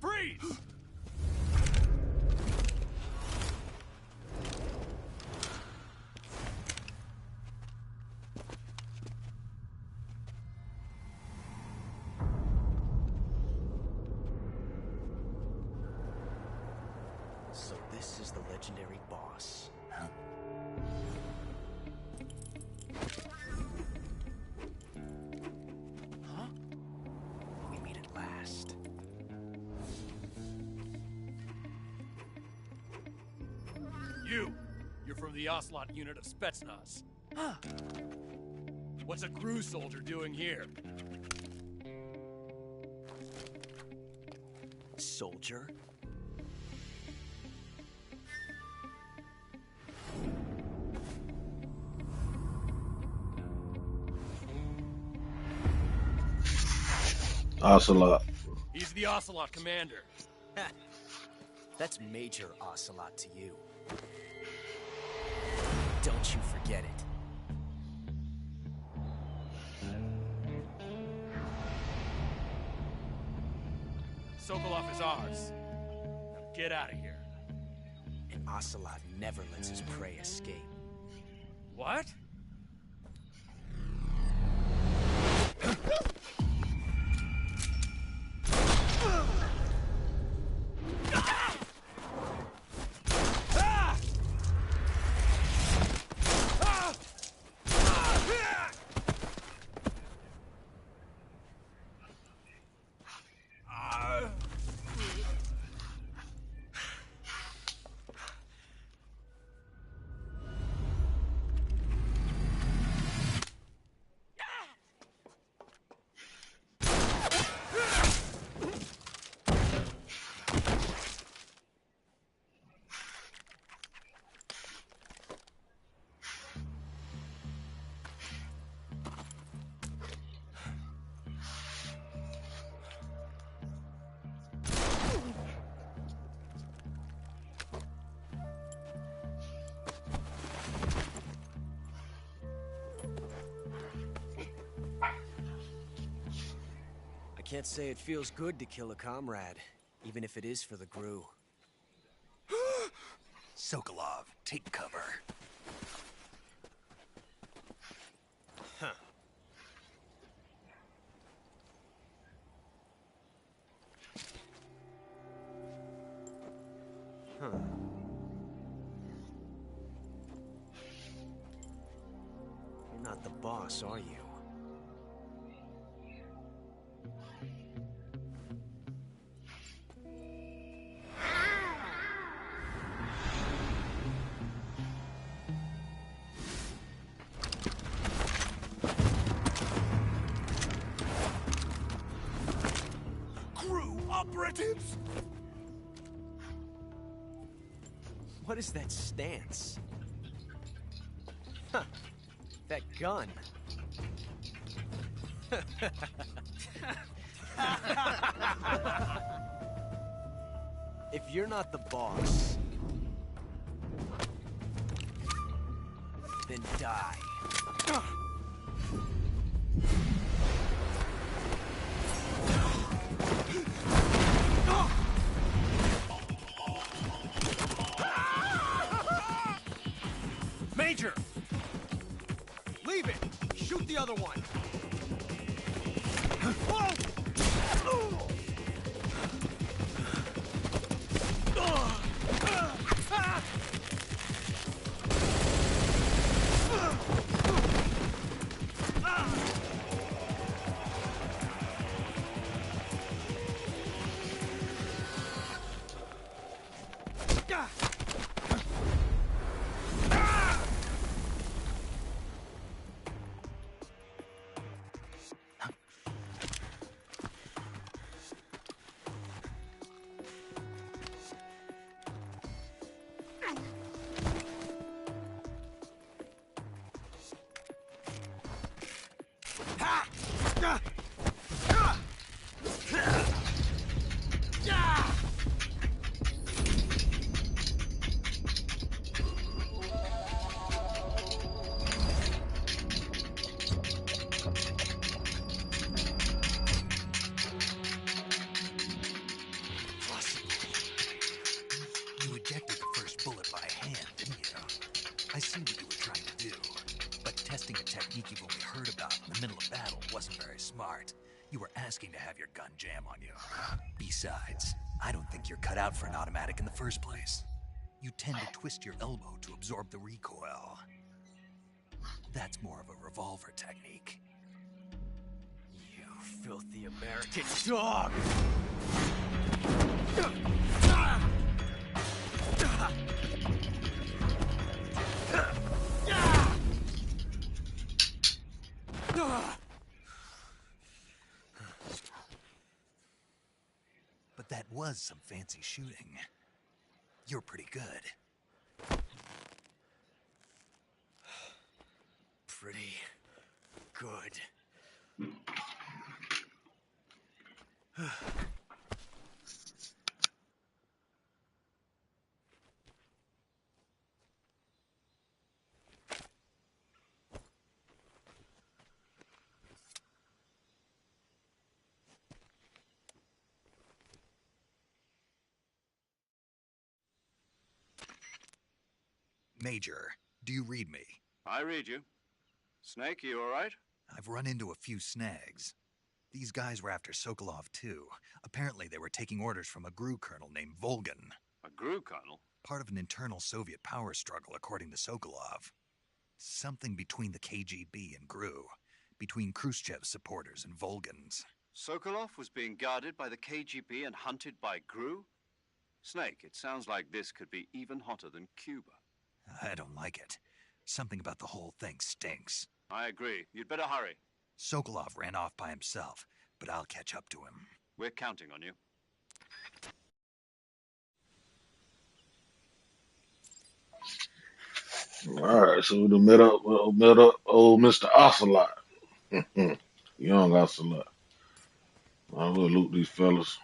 Freeze! This is the legendary boss. Huh? Huh? We meet at last. You're from the Ocelot unit of Spetsnaz. Huh. What's a crew soldier doing here? Soldier? Ocelot. He's the Ocelot commander. Ha! That's Major Ocelot to you. Don't you forget it. Sokolov is ours. Now get out of here. And Ocelot never lets his prey escape. What? I can't say it feels good to kill a comrade, even if it is for the GRU. Sokolov, take cover. Huh. Huh. You're not the boss, are you? Operatives! What is that stance? Huh. That gun. If you're not the boss, then die. Major! Leave it! Shoot the other one! You ejected the first bullet by hand, didn't you? I see what you were trying to do. But testing a technique you've only heard about in the middle of battle wasn't very smart. You were asking to have your gun jam on you. Besides, I don't think you're cut out for an automatic in the first place. you tend to twist your elbow to absorb the recoil. That's more of a revolver technique. You filthy American dog! But that was some fancy shooting. You're pretty good. Pretty good. Major, do you read me? I read you. Snake, you all right? I've run into a few snags. These guys were after Sokolov too. Apparently they were taking orders from a GRU colonel named Volgan. A GRU colonel? Part of an internal Soviet power struggle, according to Sokolov. Something between the KGB and GRU. Between Khrushchev's supporters and Volgan's. Sokolov was being guarded by the KGB and hunted by GRU? Snake, it sounds like this could be even hotter than Cuba. I don't like it. Something about the whole thing stinks. I agree. You'd better hurry. Sokolov ran off by himself, but I'll catch up to him. We're counting on you. Alright, so we done met up old Mr. Ocelot. Young Ocelot. I will loot these fellas.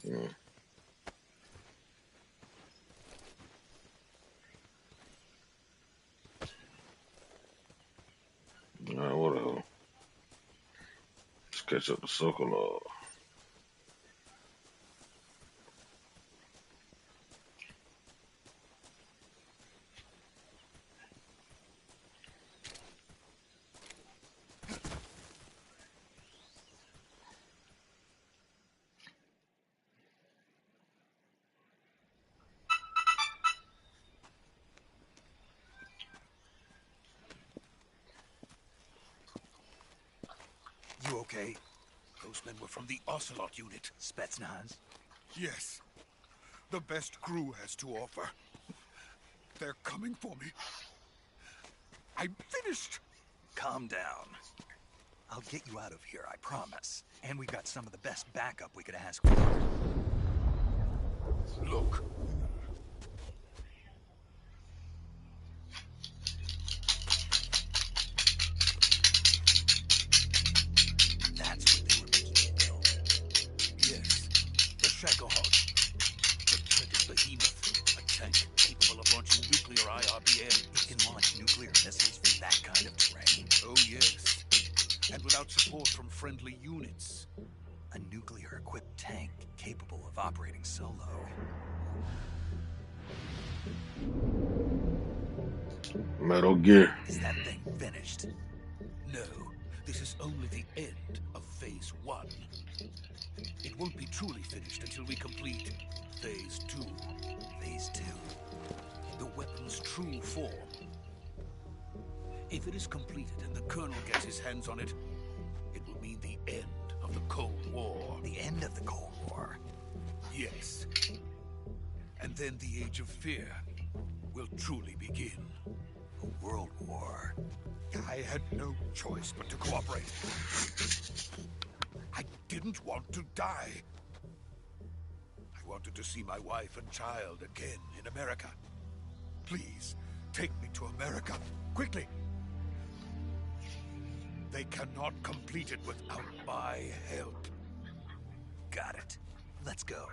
Yeah. Alright, whatever. Let's catch up to Sokolov. You okay? Those men were from the Ocelot unit. Spetsnaz? Yes. The best GRU has to offer. They're coming for me. I'm finished. Calm down. I'll get you out of here, I promise. And we've got some of the best backup we could ask for. Look. That's what they were making you build. Yes. The Shagohod. The dreaded behemoth. A tank capable of launching nuclear IRBM. It can launch nuclear missiles from that kind of terrain. Oh, yes. And without support from friendly units. A nuclear-equipped tank capable of operating solo. Metal Gear. Is that thing finished? No, this is only the end of Phase 1. It won't be truly finished until we complete Phase 2. Phase 2. The weapon's true form. If it is completed and the Colonel gets his hands on it, it will mean the end of the Cold War. The end of the Cold War? Yes. And then the Age of Fear will truly begin. A world war. I had no choice but to cooperate. I didn't want to die. I wanted to see my wife and child again in America. Please, take me to America, quickly. They cannot complete it without my help. Got it. Let's go.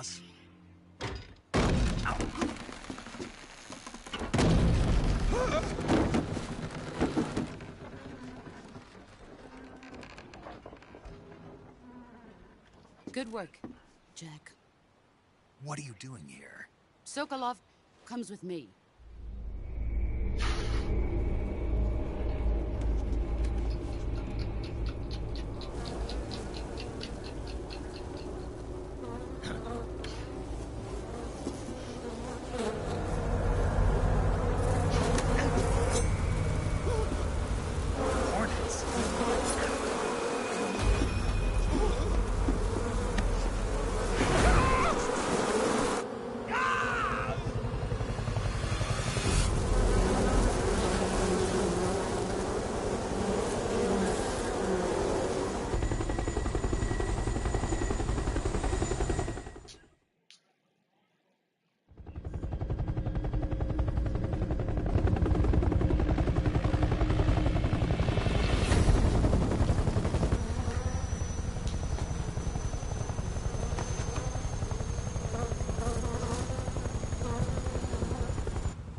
boss. Good work, Jack. What are you doing here? Sokolov comes with me. Hornets.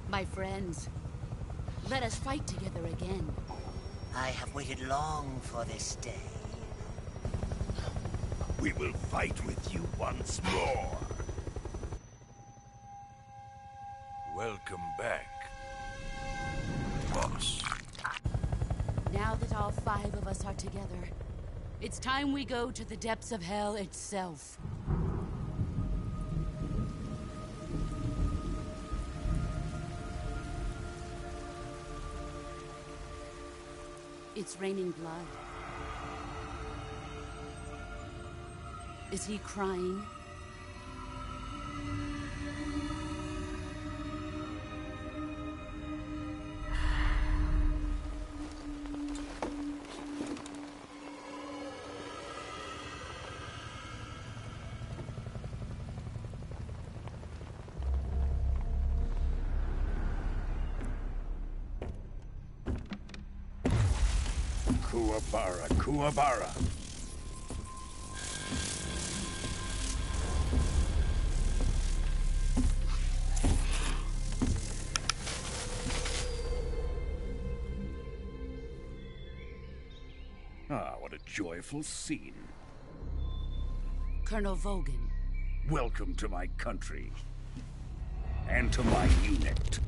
My friends, let us fight together again. I have waited long for this day. We will fight with you once more. Welcome back, boss. Now that all 5 of us are together, it's time we go to the depths of hell itself. It's raining blood. Is he crying? Kuwabara, Kuwabara. Ah, what a joyful scene. Colonel Vogan. Welcome to my country. And to my unit.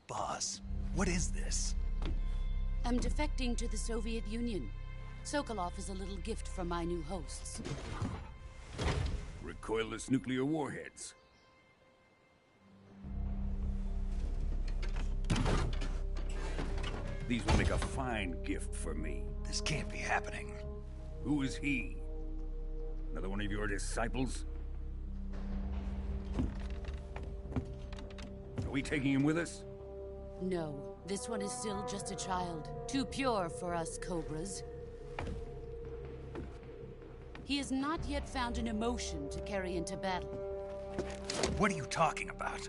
Boss, what is this? I'm defecting to the Soviet Union. Sokolov is a little gift from my new hosts. Recoilless nuclear warheads. These will make a fine gift for me. This can't be happening. Who is he? Another one of your disciples? Are we taking him with us? No, this one is still just a child. Too pure for us Cobras. He has not yet found an emotion to carry into battle. What are you talking about?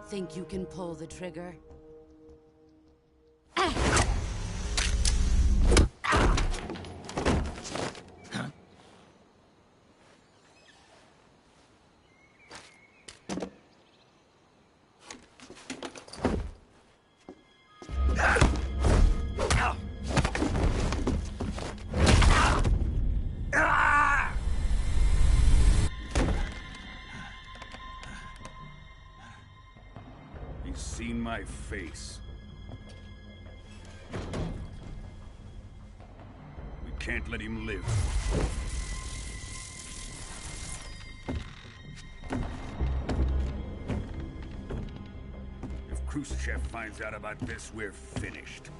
Think you can pull the trigger? He's seen my face. We can't let him live. If Khrushchev finds out about this, we're finished.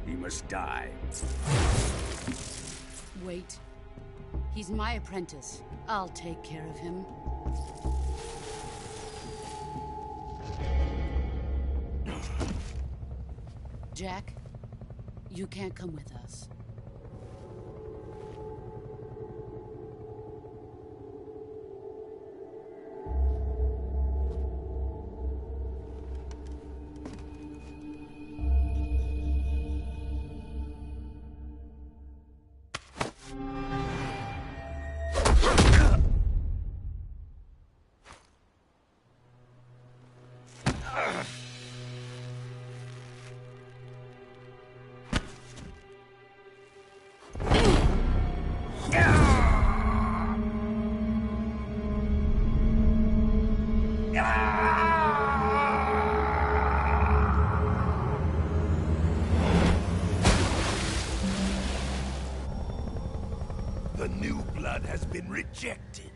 He must die. Wait. He's my apprentice. I'll take care of him. Jack, you can't come with us. The new blood has been rejected.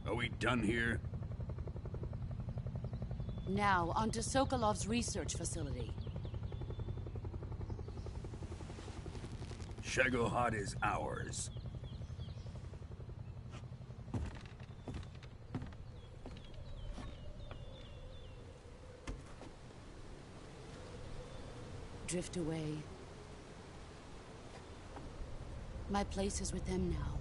Are we done here? Now, on to Sokolov's research facility. Shagohod is ours. Drift away. My place is with them now.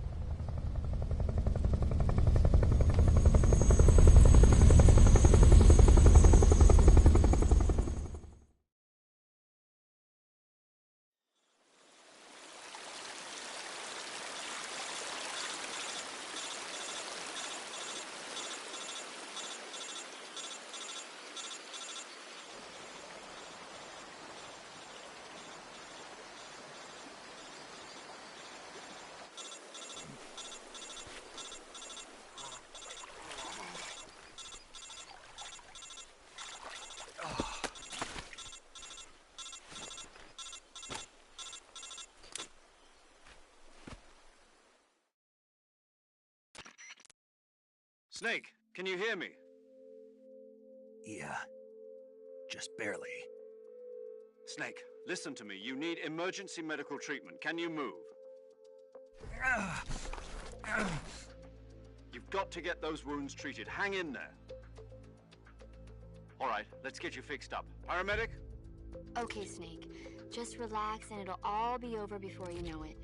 Snake, can you hear me? Yeah. Just barely. Snake, listen to me. You need emergency medical treatment. Can you move? You've got to get those wounds treated. Hang in there. All right, let's get you fixed up. Paramedic? Okay, Snake. Just relax and it'll all be over before you know it.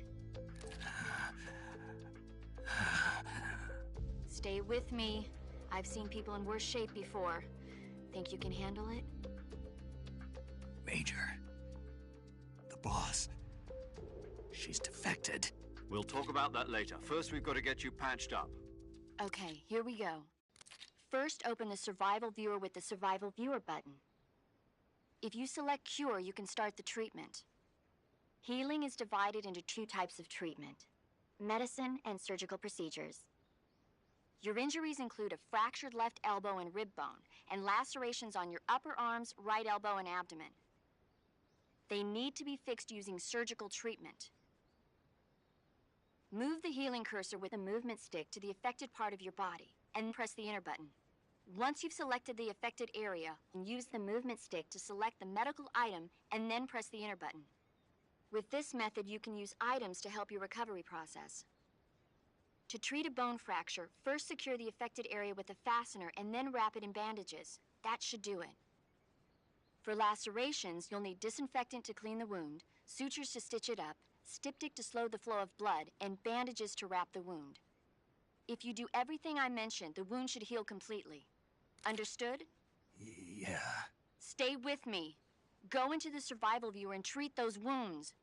Stay with me. I've seen people in worse shape before. Think you can handle it? Major. The boss. She's defected. We'll talk about that later. First, we've got to get you patched up. Okay, here we go. First, open the Survival Viewer with the Survival Viewer button. If you select Cure, you can start the treatment. Healing is divided into two types of treatment: medicine and surgical procedures. Your injuries include a fractured left elbow and rib bone, and lacerations on your upper arms, right elbow, and abdomen. They need to be fixed using surgical treatment. Move the healing cursor with a movement stick to the affected part of your body, and press the enter button. Once you've selected the affected area, use the movement stick to select the medical item, and then press the enter button. With this method, you can use items to help your recovery process. To treat a bone fracture, first secure the affected area with a fastener and then wrap it in bandages. That should do it. For lacerations, you'll need disinfectant to clean the wound, sutures to stitch it up, styptic to slow the flow of blood, and bandages to wrap the wound. If you do everything I mentioned, the wound should heal completely. Understood? Yeah. Stay with me. Go into the Survival Viewer and treat those wounds.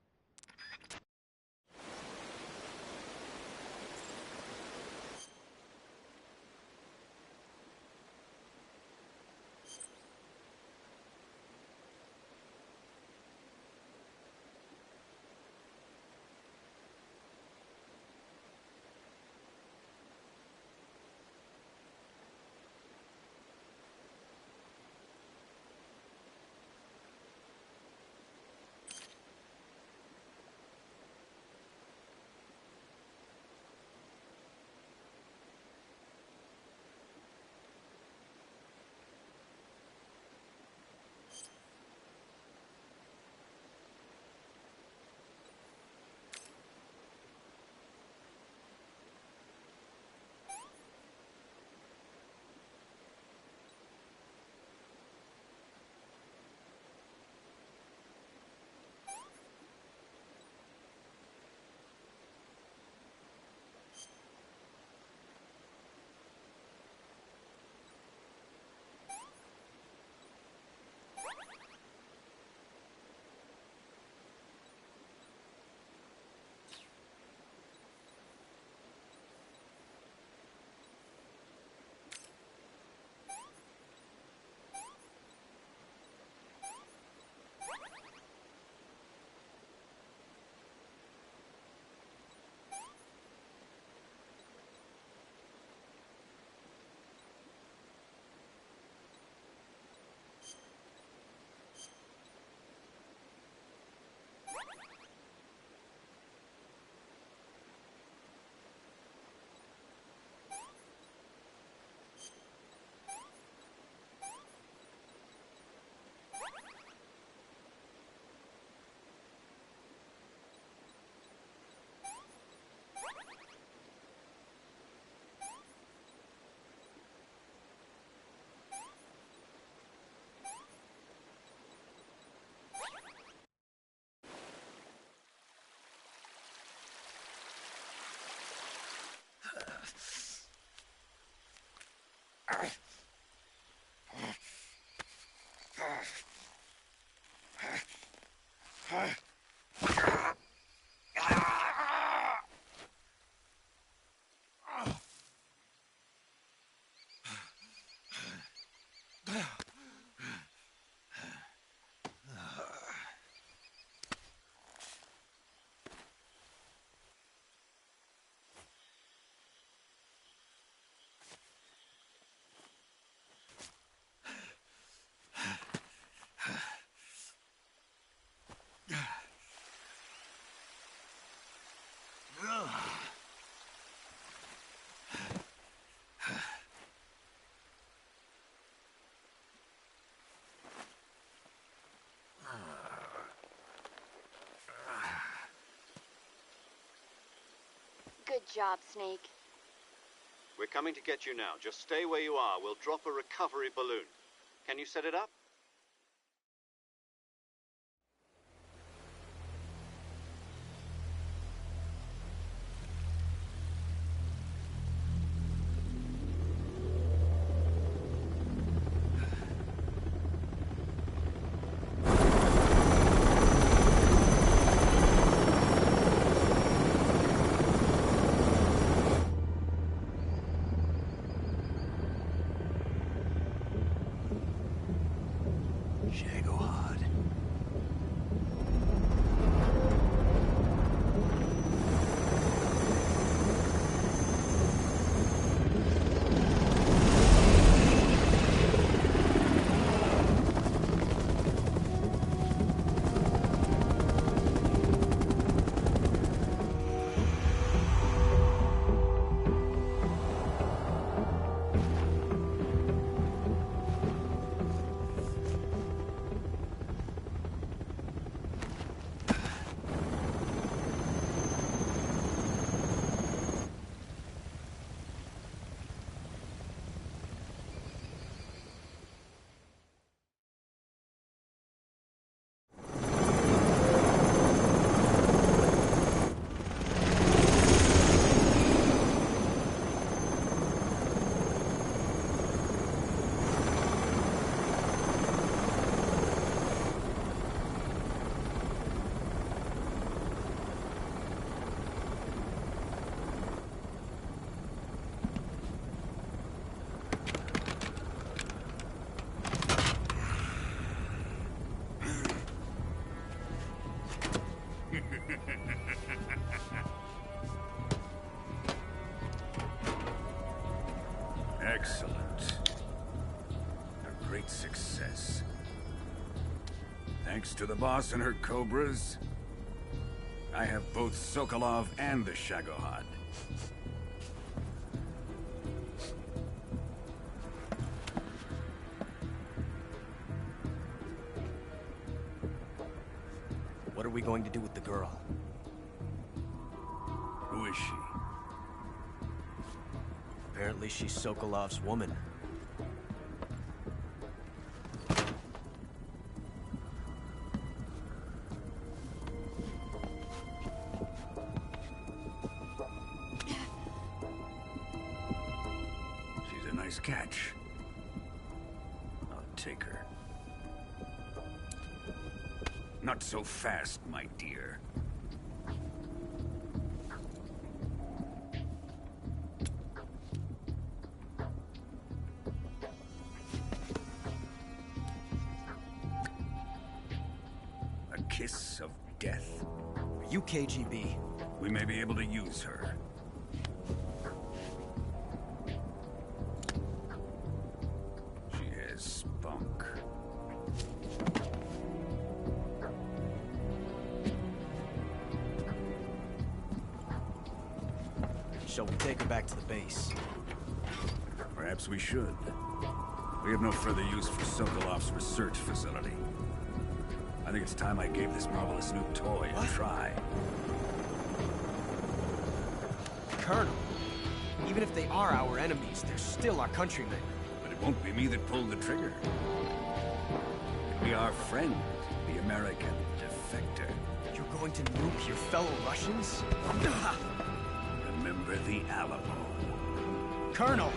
Good job, Snake. We're coming to get you now. Just stay where you are. We'll drop a recovery balloon. Can you set it up? Excellent. A great success. Thanks to the boss and her cobras, I have both Sokolov and the Shagohod. What are we going to do with the girl? Who is she? Apparently she's Sokolov's woman. She's a nice catch. I'll take her. Not so fast, my dear. A kiss of death. Are you KGB? We may be able to use her. She has spunk. Shall we take her back to the base? Perhaps we should. We have no further use for Sokolov's research facility. I think it's time I gave this marvelous new toy a try. Colonel, even if they are our enemies, they're still our countrymen. But it won't be me that pulled the trigger. It'll be our friend, the American defector. You're going to nuke your fellow Russians? Remember the Alamo. Colonel!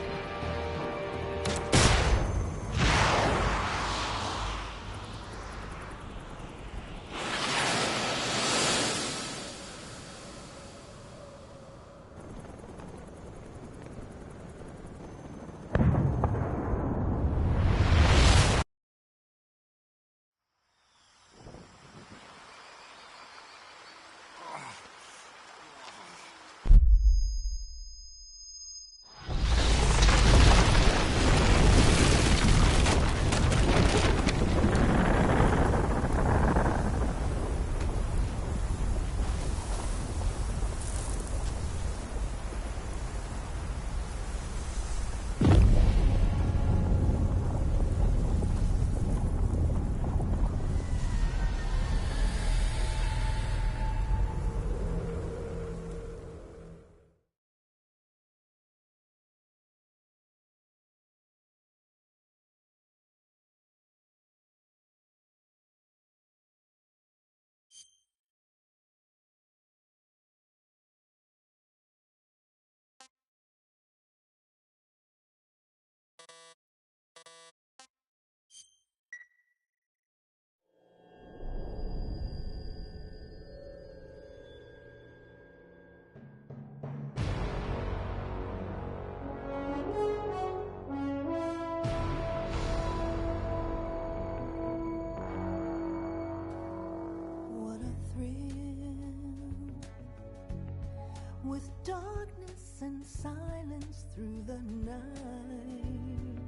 silence through the night.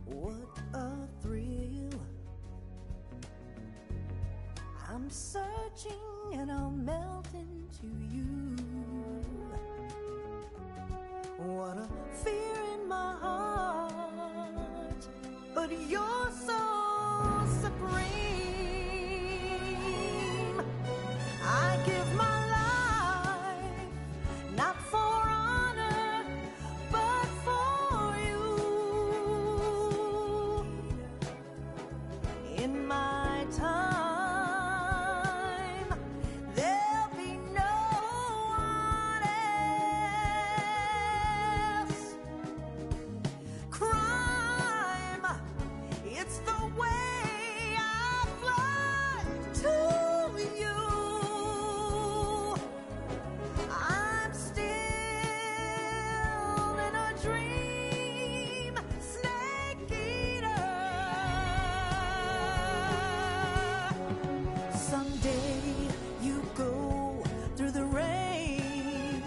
What a thrill. I'm searching and I'll melt into you. What a fear in my heart, but you're so supreme. I give my life, not for honor, but for you. In my time, there'll be no one else. Crime, it's the way I fly to you. I'm still in a dream, snake eater. Someday you go through the rain,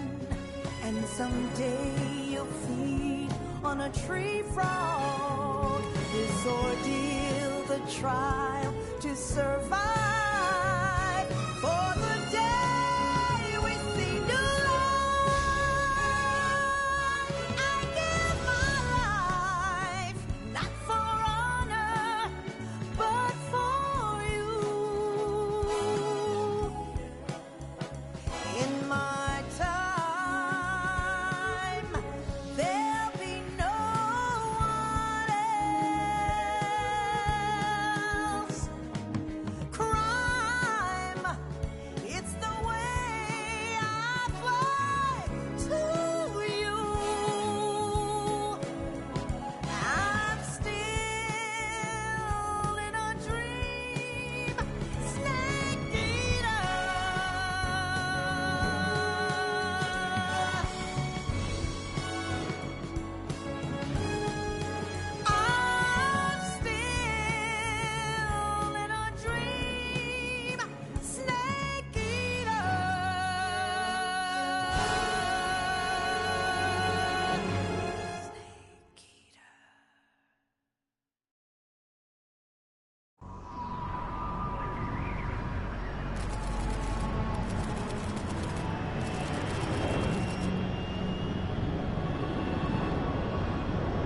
and someday you'll feed on a tree frog. This ordeal, the trial to survive, for the day we see new life. I give my life, not for honor, but for you. In my time, there'll be no one else. Crime, it's the way I fly to you. I'm still in a dream, snake eater. I'm still in a dream, snake eater.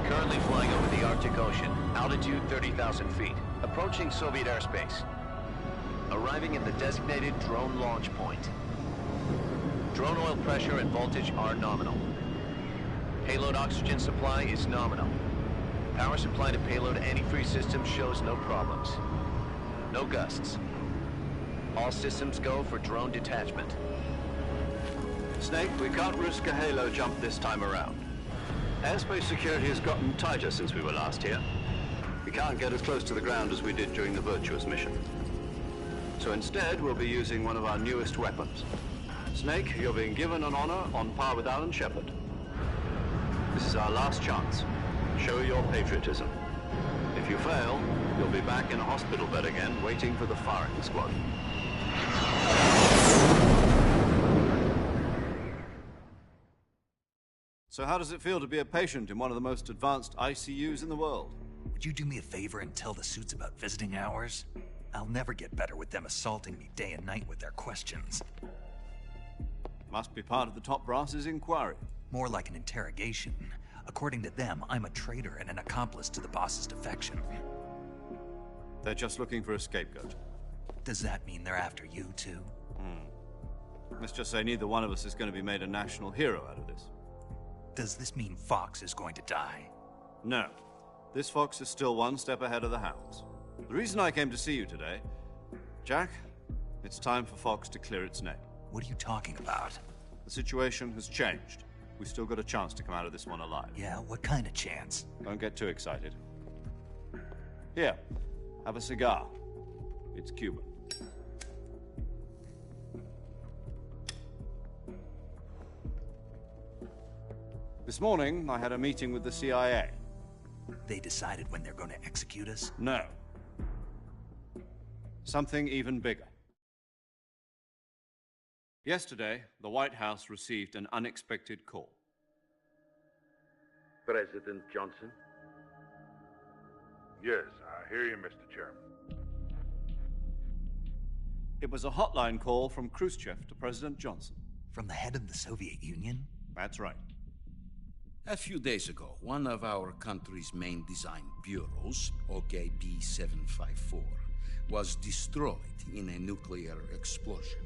Currently flying over the Arctic Ocean, altitude 30,000 feet, approaching Soviet airspace. Arriving at the designated drone launch point. Drone oil pressure and voltage are nominal. Payload oxygen supply is nominal. Power supply to payload antifreeze system shows no problems. No gusts. All systems go for drone detachment. Snake, we can't risk a halo jump this time around. Airspace security has gotten tighter since we were last here. We can't get as close to the ground as we did during the Virtuous mission. So instead, we'll be using one of our newest weapons. Snake, you're being given an honor on par with Alan Shepard. This is our last chance. Show your patriotism. If you fail, you'll be back in a hospital bed again, waiting for the firing squad. So how does it feel to be a patient in one of the most advanced ICUs in the world? Would you do me a favor and tell the suits about visiting hours? I'll never get better with them assaulting me day and night with their questions. Must be part of the top brass's inquiry. More like an interrogation. According to them, I'm a traitor and an accomplice to the boss's defection. They're just looking for a scapegoat. Does that mean they're after you, too? Let's just say neither one of us is going to be made a national hero out of this. Does this mean Fox is going to die? No. This fox is still one step ahead of the hounds. The reason I came to see you today, Jack, it's time for Fox to clear its name. What are you talking about? The situation has changed. We've still got a chance to come out of this one alive. Yeah, what kind of chance? Don't get too excited. Here, have a cigar. It's Cuban. This morning, I had a meeting with the CIA. They decided when they're going to execute us? No. Something even bigger. Yesterday, the White House received an unexpected call. President Johnson? Yes, I hear you, Mr. Chairman. It was a hotline call from Khrushchev to President Johnson. From the head of the Soviet Union? That's right. A few days ago, one of our country's main design bureaus, OKB 754, was destroyed in a nuclear explosion.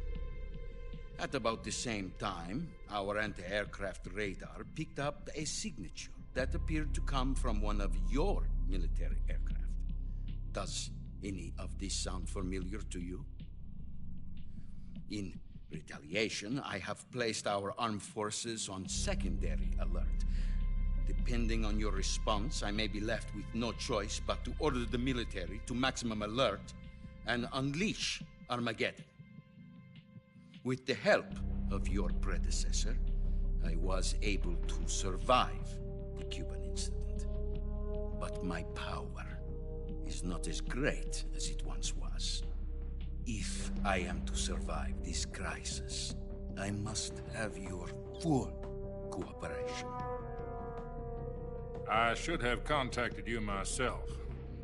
At about the same time, our anti-aircraft radar picked up a signature that appeared to come from one of your military aircraft. Does any of this sound familiar to you? In retaliation, I have placed our armed forces on secondary alert. Depending on your response, I may be left with no choice but to order the military to maximum alert and unleash Armageddon. With the help of your predecessor, I was able to survive the Cuban incident. But my power is not as great as it once was. If I am to survive this crisis, I must have your full cooperation. I should have contacted you myself.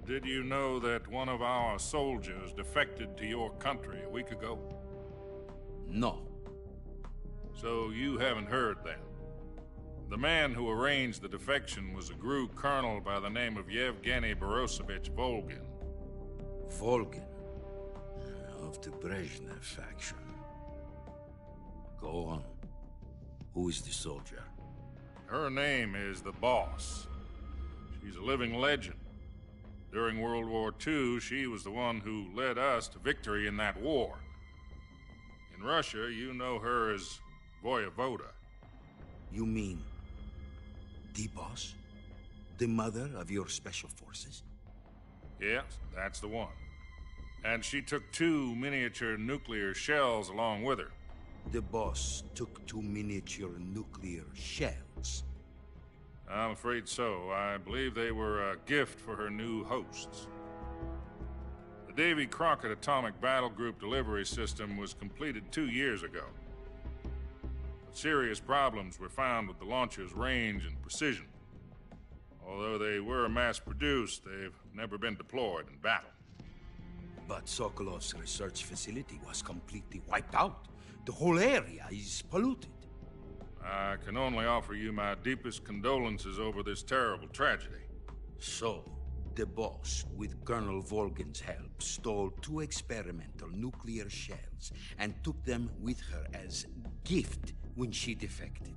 Did you know that one of our soldiers defected to your country a week ago? No. So you haven't heard then? The man who arranged the defection was a GRU colonel by the name of Yevgeny Borosovich Volgin. Volgin? Of the Brezhnev faction. Go on. Who is the soldier? Her name is the Boss. She's a living legend. During World War II, she was the one who led us to victory in that war. In Russia, you know her as Voyevoda. You mean the Boss? The mother of your special forces? Yes, that's the one. And she took 2 miniature nuclear shells along with her. The Boss took 2 miniature nuclear shells? I'm afraid so. I believe they were a gift for her new hosts. The Davy Crockett Atomic Battle Group delivery system was completed 2 years ago. But serious problems were found with the launcher's range and precision. Although they were mass-produced, they've never been deployed in battle. But Sokolov's research facility was completely wiped out. The whole area is polluted. I can only offer you my deepest condolences over this terrible tragedy. So, the Boss, with Colonel Volgin's help, stole 2 experimental nuclear shells and took them with her as gift when she defected.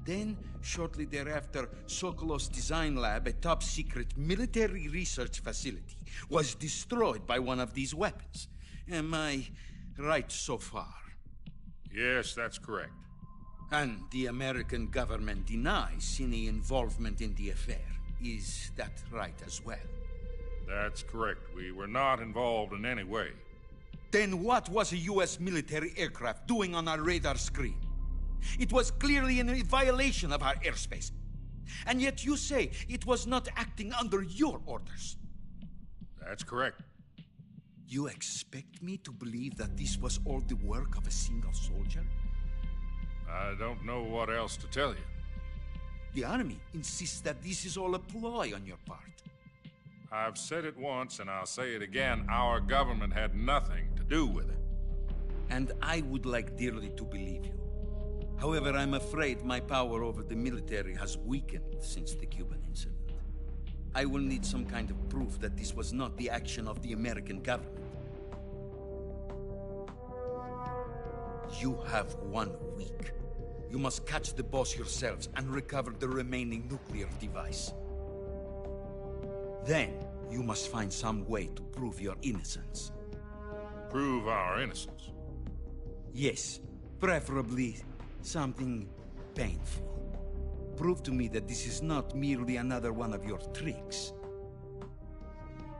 Then, shortly thereafter, Sokolov's design lab, a top-secret military research facility, was destroyed by one of these weapons. Am I right so far? Yes, that's correct. And the American government denies any involvement in the affair. Is that right as well? That's correct. We were not involved in any way. Then what was a U.S. military aircraft doing on our radar screen? It was clearly in violation of our airspace. And yet you say it was not acting under your orders. That's correct. You expect me to believe that this was all the work of a single soldier? I don't know what else to tell you. The army insists that this is all a ploy on your part. I've said it once and I'll say it again. Our government had nothing to do with it. And I would like dearly to believe you. However, I'm afraid my power over the military has weakened since the Cuban incident. I will need some kind of proof that this was not the action of the American government. You have 1 week. You must catch the Boss yourselves and recover the remaining nuclear device. Then, you must find some way to prove your innocence. Prove our innocence? Yes, preferably something painful. Prove to me that this is not merely another one of your tricks.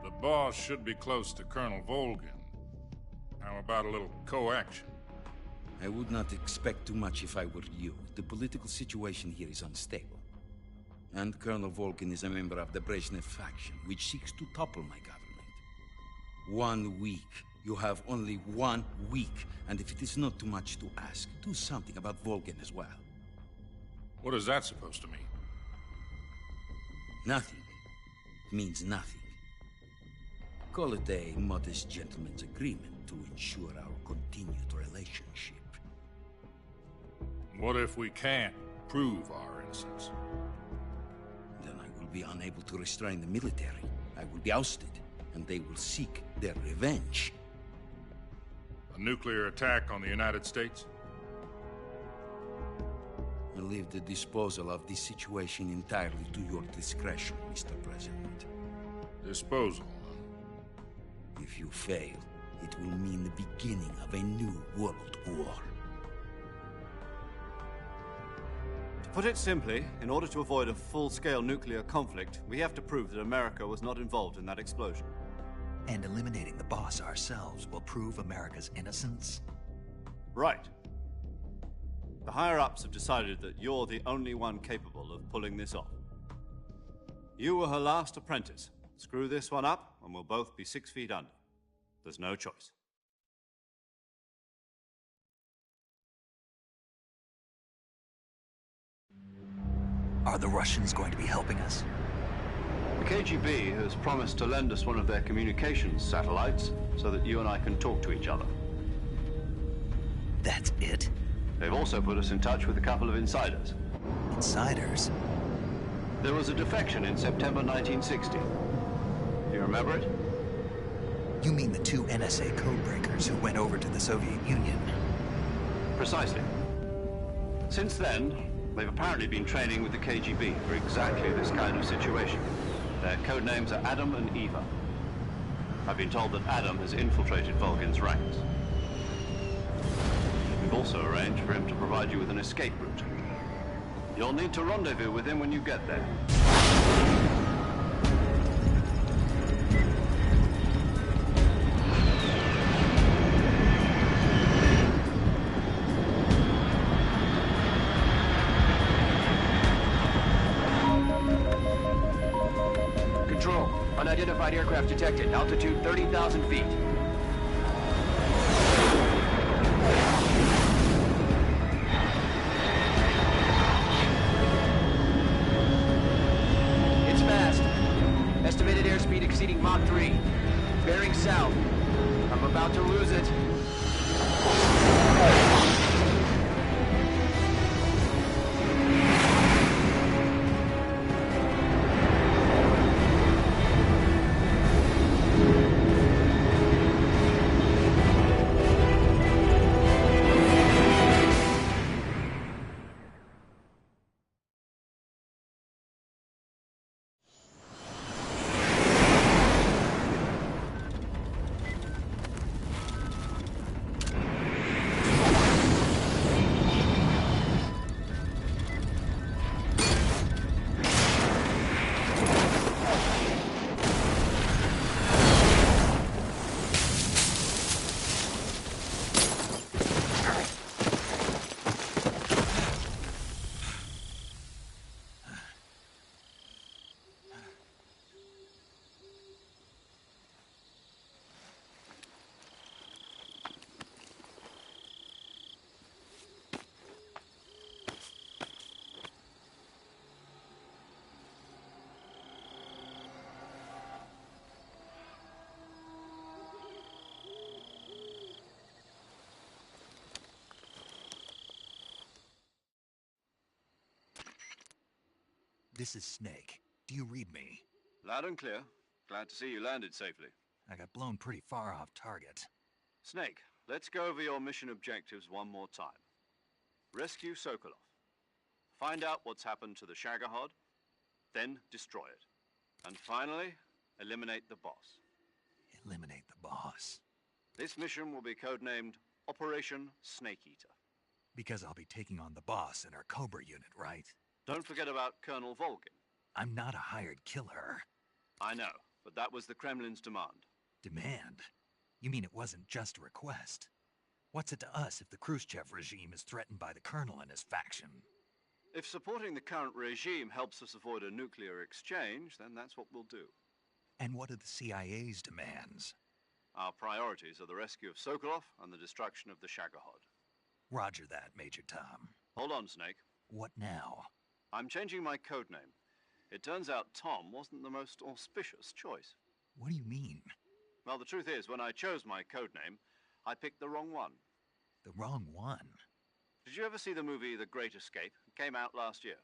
The Boss should be close to Colonel Volgin. How about a little co-action? I would not expect too much if I were you. The political situation here is unstable. And Colonel Volgin is a member of the Brezhnev faction, which seeks to topple my government. 1 week. You have only 1 week. And if it is not too much to ask, do something about Volgin as well. What is that supposed to mean? Nothing means nothing. Call it a modest gentleman's agreement to ensure our continued relationship. What if we can't prove our innocence? Then I will be unable to restrain the military. I will be ousted, and they will seek their revenge. A nuclear attack on the United States? I leave the disposal of this situation entirely to your discretion, Mr. President. Disposal? If you fail, it will mean the beginning of a new world war. To put it simply, in order to avoid a full-scale nuclear conflict, we have to prove that America was not involved in that explosion. And eliminating the boss ourselves will prove America's innocence? Right. The higher-ups have decided that you're the only one capable of pulling this off. You were her last apprentice. Screw this one up, and we'll both be 6 feet under. There's no choice. Are the Russians going to be helping us? The KGB has promised to lend us one of their communications satellites so that you and I can talk to each other. That's it? They've also put us in touch with a couple of insiders. Insiders? There was a defection in September 1960. Do you remember it? You mean the 2 NSA codebreakers who went over to the Soviet Union? Precisely. Since then, they've apparently been training with the KGB for exactly this kind of situation. Their code names are Adam and Eva. I've been told that Adam has infiltrated Volgin's ranks. We've also arranged for him to provide you with an escape route. You'll need to rendezvous with him when you get there. Control, unidentified aircraft detected. Altitude 30,000 feet. It's fast. Estimated airspeed exceeding Mach 3. Bearing south. I'm about to lose it. This is Snake. Do you read me? Loud and clear. Glad to see you landed safely. I got blown pretty far off target. Snake, let's go over your mission objectives one more time. Rescue Sokolov. Find out what's happened to the Shagohod, then destroy it. And finally, eliminate the boss. Eliminate the boss. This mission will be codenamed Operation Snake Eater. Because I'll be taking on the boss in our Cobra unit, right? Don't forget about Colonel Volgin. I'm not a hired killer. I know, but that was the Kremlin's demand. Demand? You mean it wasn't just a request? What's it to us if the Khrushchev regime is threatened by the Colonel and his faction? If supporting the current regime helps us avoid a nuclear exchange, then that's what we'll do. And what are the CIA's demands? Our priorities are the rescue of Sokolov and the destruction of the Shagohod. Roger that, Major Tom. Hold on, Snake. What now? I'm changing my code name. It turns out Tom wasn't the most auspicious choice. What do you mean? Well, the truth is, when I chose my codename, I picked the wrong one. The wrong one? Did you ever see the movie The Great Escape? It came out last year.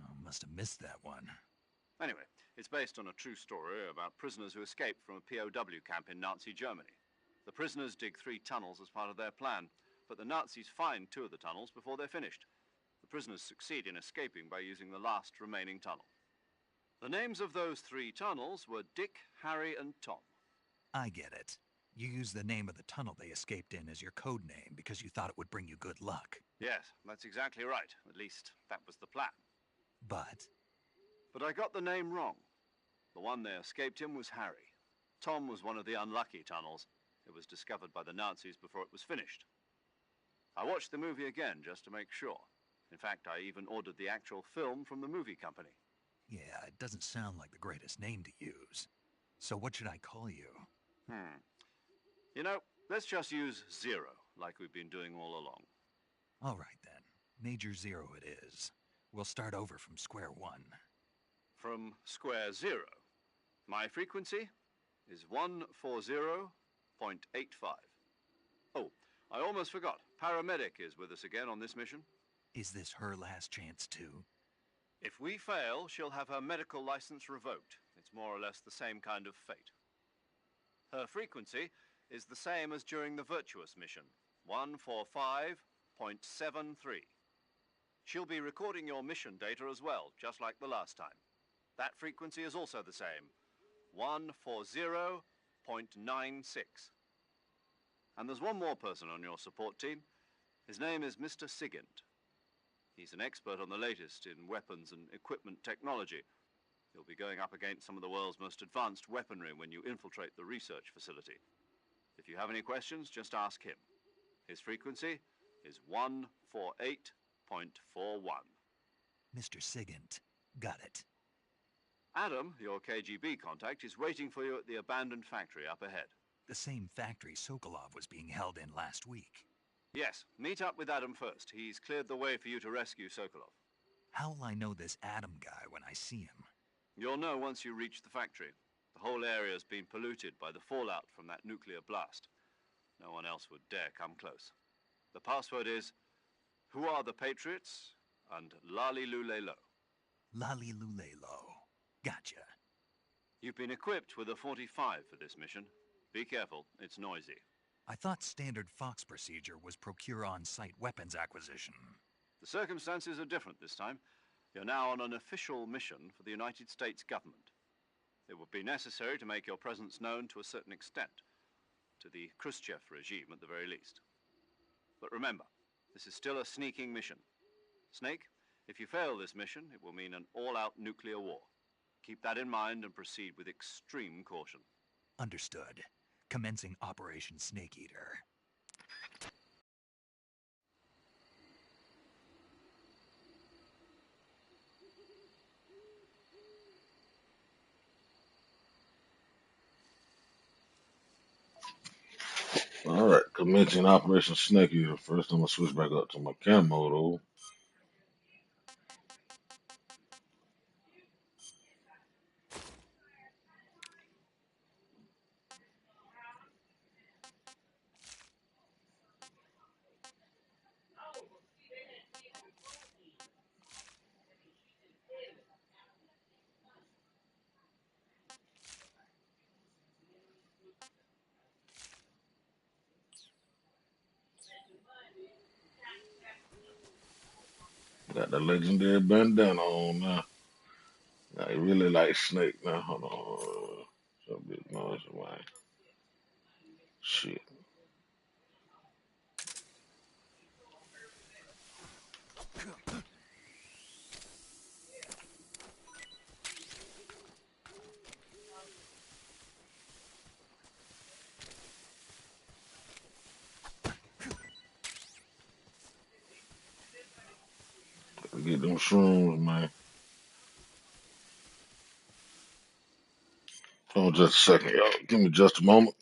Oh, must have missed that one. Anyway, it's based on a true story about prisoners who escaped from a POW camp in Nazi Germany. The prisoners dig 3 tunnels as part of their plan, but the Nazis find 2 of the tunnels before they're finished. The prisoners succeed in escaping by using the last remaining tunnel. The names of those 3 tunnels were Dick, Harry, and Tom. I get it. You used the name of the tunnel they escaped in as your code name because you thought it would bring you good luck. Yes, that's exactly right. At least, that was the plan. But I got the name wrong. The one they escaped in was Harry. Tom was one of the unlucky tunnels. It was discovered by the Nazis before it was finished. I watched the movie again just to make sure. In fact, I even ordered the actual film from the movie company. yeah, it doesn't sound like the greatest name to use. So what should I call you? You know, let's just use Zero, like we've been doing all along. All right, then. Major Zero it is. We'll start over from square one. From square 0. My frequency is 140.85. Oh, I almost forgot. Paramedic is with us again on this mission. Is this her last chance, too? If we fail, she'll have her medical license revoked. It's more or less the same kind of fate. Her frequency is the same as during the Virtuous mission, 145.73. She'll be recording your mission data as well, just like the last time. That frequency is also the same, 140.96. And there's one more person on your support team. His name is Mr. Sigint. He's an expert on the latest in weapons and equipment technology. You'll be going up against some of the world's most advanced weaponry when you infiltrate the research facility. If you have any questions, just ask him. His frequency is 148.41. Mr. Sigint. Got it. Adam, your KGB contact, is waiting for you at the abandoned factory up ahead. The same factory Sokolov was being held in last week. Yes, meet up with Adam first. He's cleared the way for you to rescue Sokolov. How will I know this Adam guy when I see him? You'll know once you reach the factory. The whole area's been polluted by the fallout from that nuclear blast. No one else would dare come close. The password is, "Who are the Patriots?" and Lali Lule Lo. Lali Lule Lo. Gotcha. You've been equipped with a 45 for this mission. Be careful, it's noisy. I thought standard Fox procedure was procure on-site weapons acquisition. The circumstances are different this time. You're now on an official mission for the United States government. It would be necessary to make your presence known to a certain extent, to the Khrushchev regime at the very least. But remember, this is still a sneaking mission. Snake, if you fail this mission, it will mean an all-out nuclear war. Keep that in mind and proceed with extreme caution. Understood. Commencing Operation Snake Eater. All right, commencing Operation Snake Eater. First, I'm gonna switch back up to my cam mode. Oh, got the legendary bandana on now. Now he really like Snake now. Hold on. So big noise, man. Shit. Get them shrooms, man. Hold on just a second, y'all. Give me just a moment.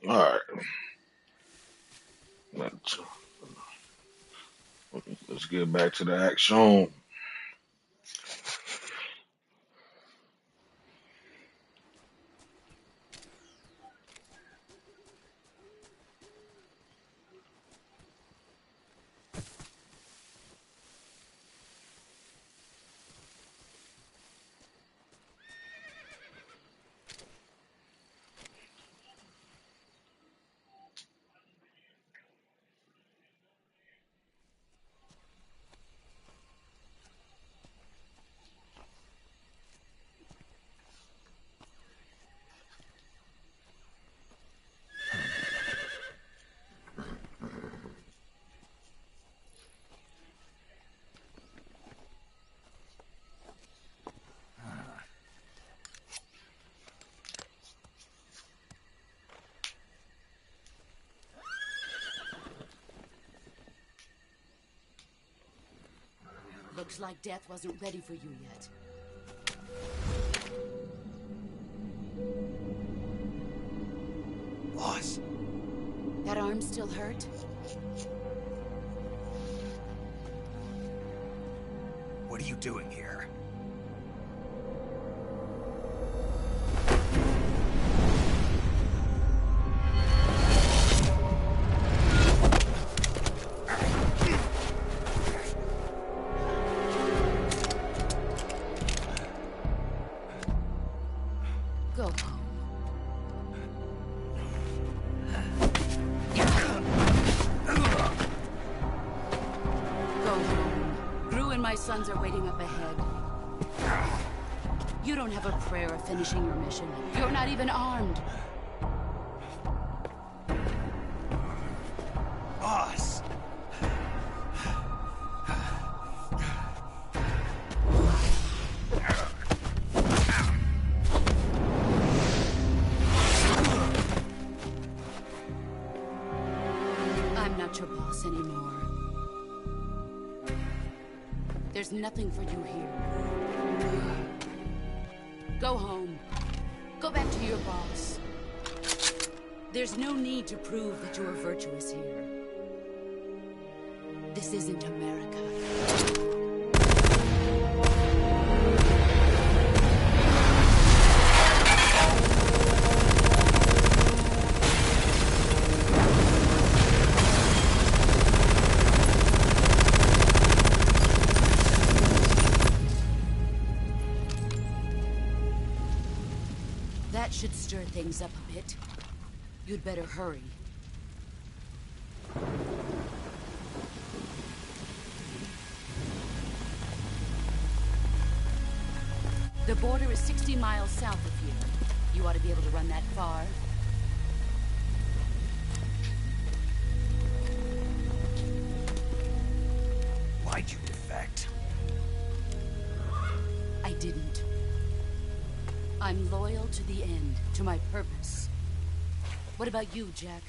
All right, let's, let's get back to the action. Looks like death wasn't ready for you yet. Boss. That arm still hurt? What do you you doing here? Go home. Go home. Gru and my sons are waiting up ahead. You don't have a prayer of finishing your mission. You're not even armed. Boss! I'm not your boss anymore. There's nothing for you here. Go home. Go back to your boss. There's no need to prove that you are virtuous here. This isn't America. That should stir things up a bit. You'd better hurry. The border is 60 miles south of here. You ought to be able to run that far. Why'd you defect? I didn't. I'm loyal to the end, to my purpose. What about you, Jack?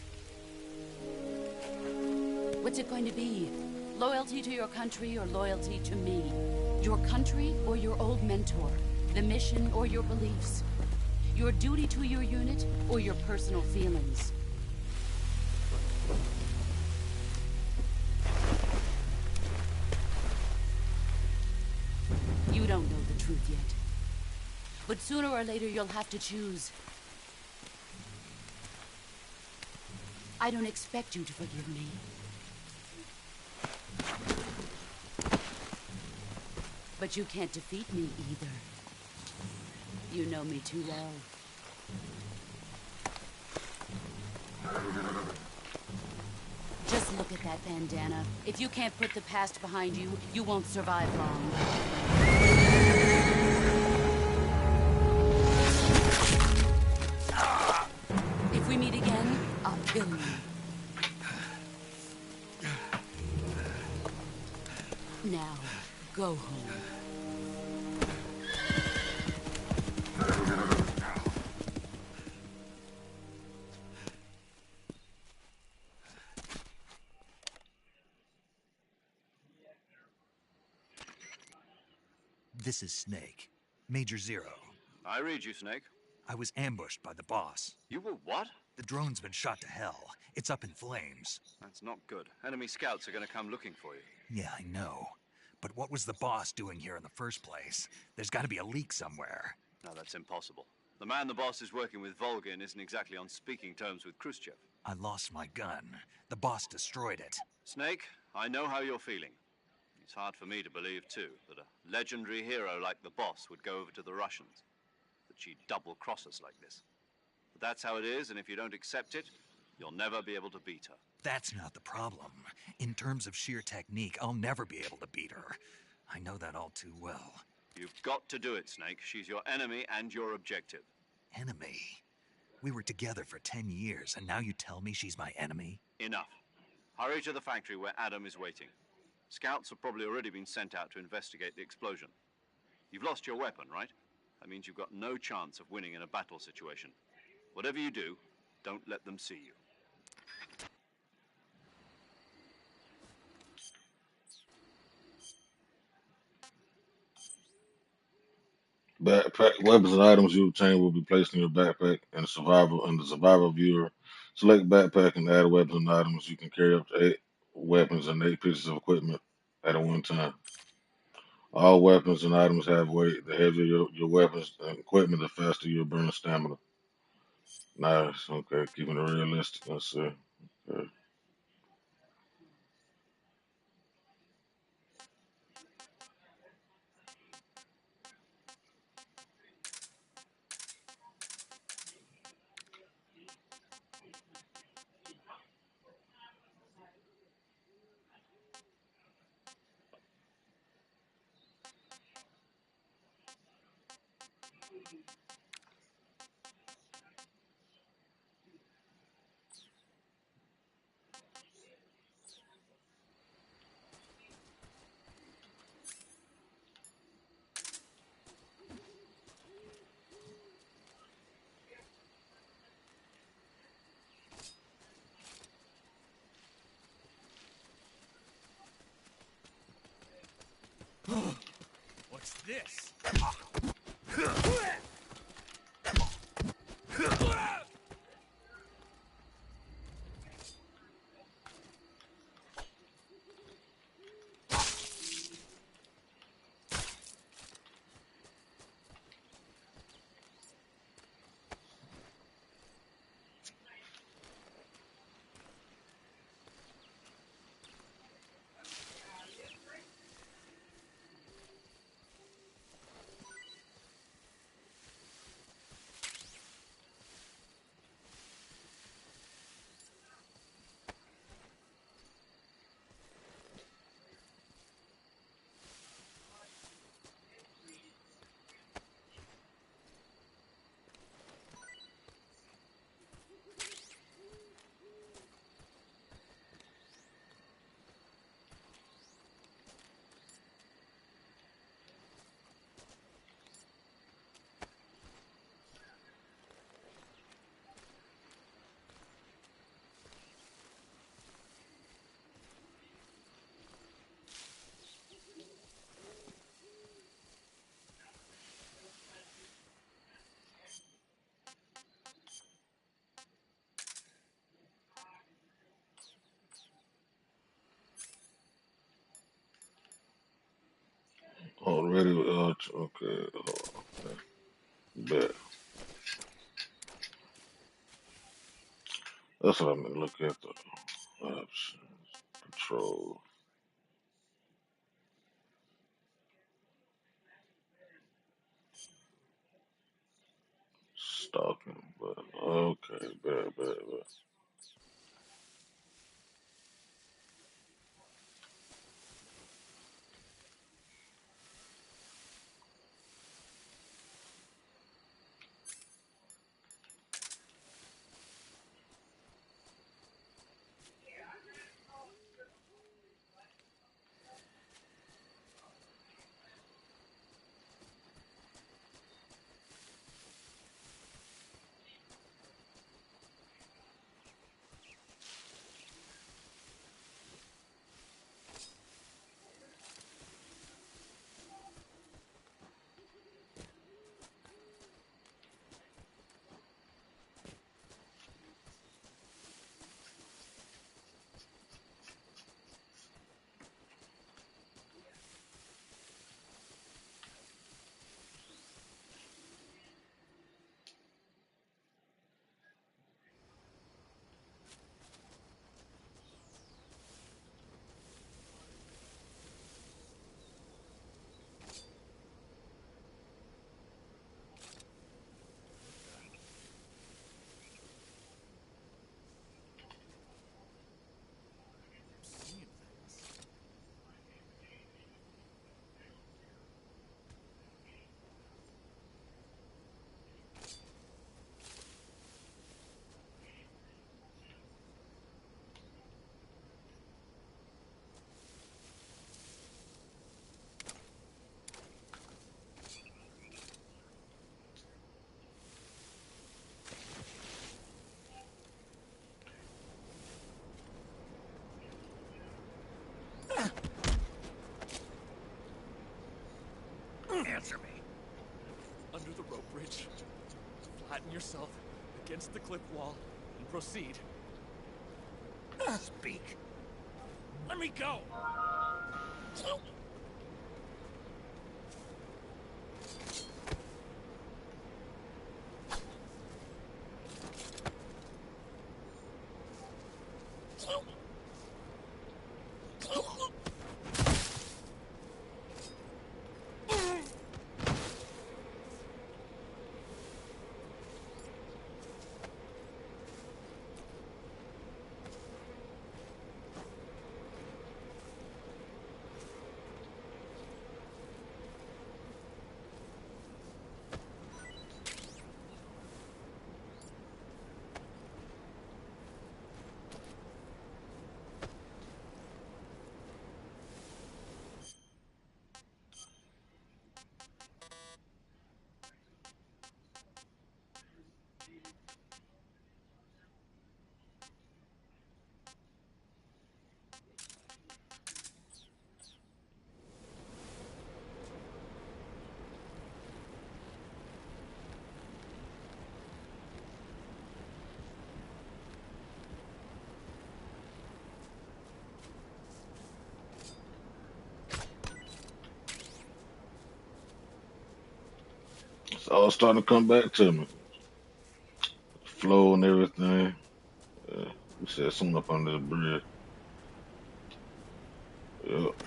What's it going to be? Loyalty to your country or loyalty to me? Your country or your old mentor? The mission or your beliefs? Your duty to your unit or your personal feelings? You don't know the truth yet. But sooner or later you'll have to choose. I don't expect you to forgive me. But you can't defeat me either. You know me too well. Just look at that bandana. If you can't put the past behind you, you won't survive long. If we meet again, I'll kill you. Now, go home. This is Snake. Major Zero. I read you, Snake. I was ambushed by the boss. You were what? The drone's been shot to hell. It's up in flames. That's not good. Enemy scouts are going to come looking for you. Yeah, I know. But what was the boss doing here in the first place? There's got to be a leak somewhere. No, that's impossible. The man the boss is working with, Volgin, isn't exactly on speaking terms with Khrushchev. I lost my gun. The boss destroyed it. Snake, I know how you're feeling. It's hard for me to believe, too, that a legendary hero like the boss would go over to the Russians. That she'd double-cross us like this. But that's how it is, and if you don't accept it, you'll never be able to beat her. That's not the problem. In terms of sheer technique, I'll never be able to beat her. I know that all too well. You've got to do it, Snake. She's your enemy and your objective. Enemy? We were together for 10 years, and now you tell me she's my enemy? Enough. Hurry to the factory where Adam is waiting. Scouts have probably already been sent out to investigate the explosion. You've lost your weapon, right? That means you've got no chance of winning in a battle situation. Whatever you do, don't let them see you. Backpack weapons and items you obtain will be placed in your backpack in the survival viewer. Select backpack and add weapons and items. You can carry up to 8 weapons and 8 pieces of equipment at one time. All weapons and items have weight. The heavier your weapons and equipment, the faster you'll burn stamina. Nice. Okay, keeping it realistic. Let's see. Okay. What's this? Already. Okay. Okay. Bet. That's what I'm gonna look at. The options. Patrol. Stalking. But okay. Bet. Answer me. Under the rope bridge. Flatten yourself against the cliff wall and proceed. Speak. Let me go. all starting to come back to me. Flow and everything. We said something up under the bridge. Yep.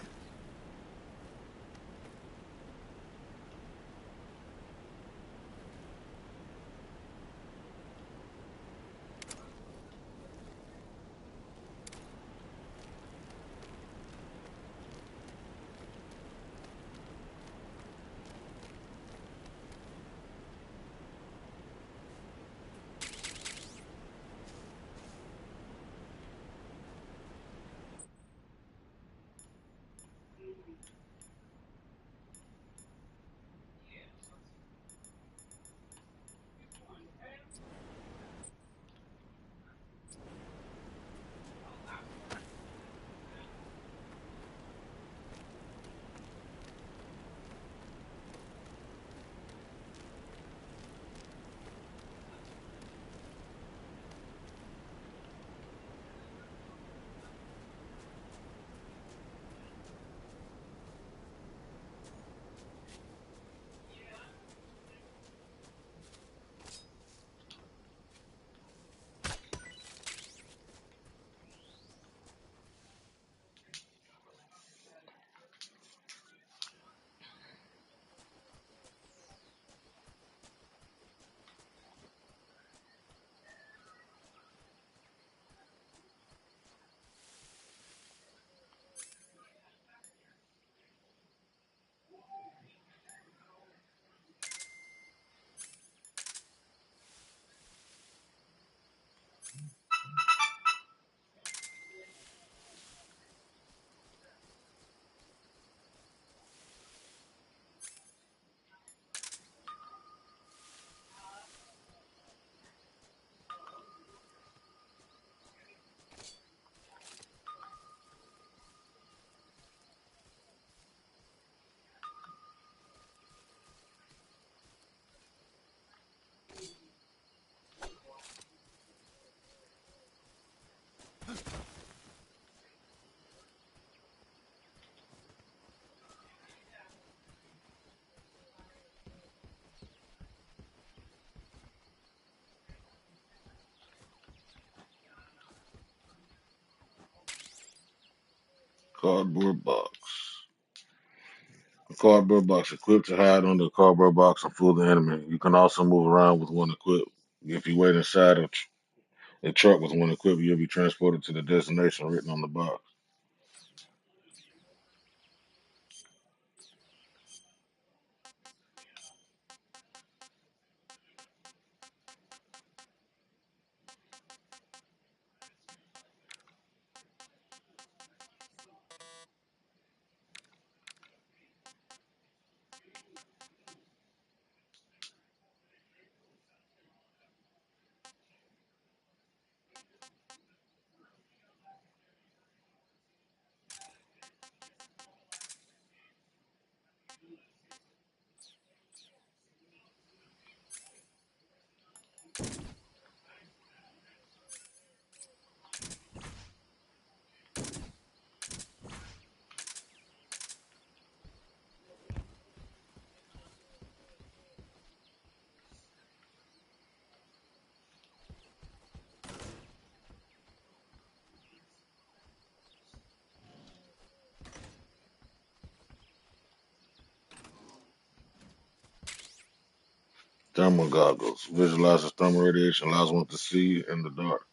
Cardboard box. A cardboard box equipped to hide under a cardboard box and fool the enemy. You can also move around with one equipped. If you wait inside a truck with one equipped, you'll be transported to the destination written on the box. Thermal goggles. Visualizes thermal radiation, allows one to see in the dark.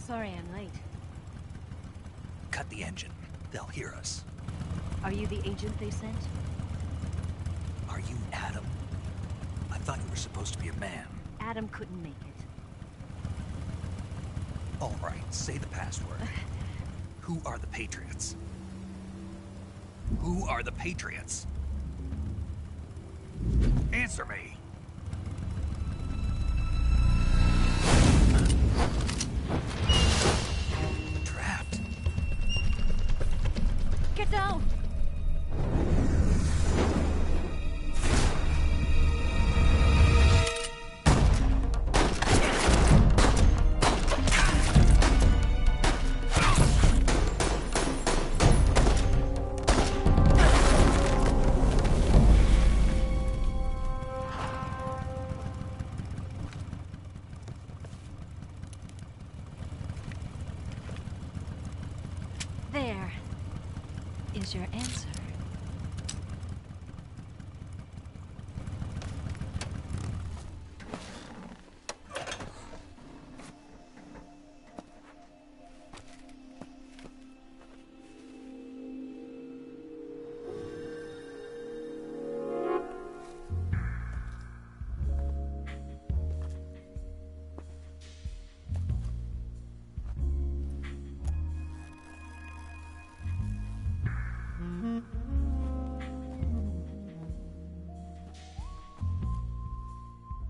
Sorry I'm late. Cut the engine. They'll hear us. Are you the agent they sent? Are you Adam? I thought you were supposed to be a man. Adam couldn't make it. All right, say the password. Who are the Patriots? Who are the Patriots? Answer me! Trapped. Get down! There is your answer.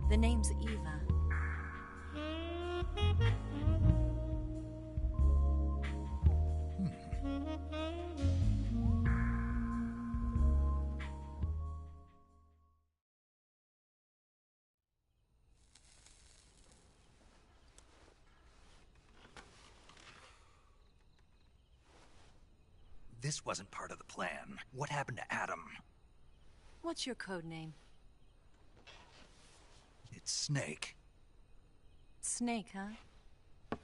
The name's Eva. This wasn't part of the plan. What happened to Adam? What's your code name? It's Snake. Snake, huh?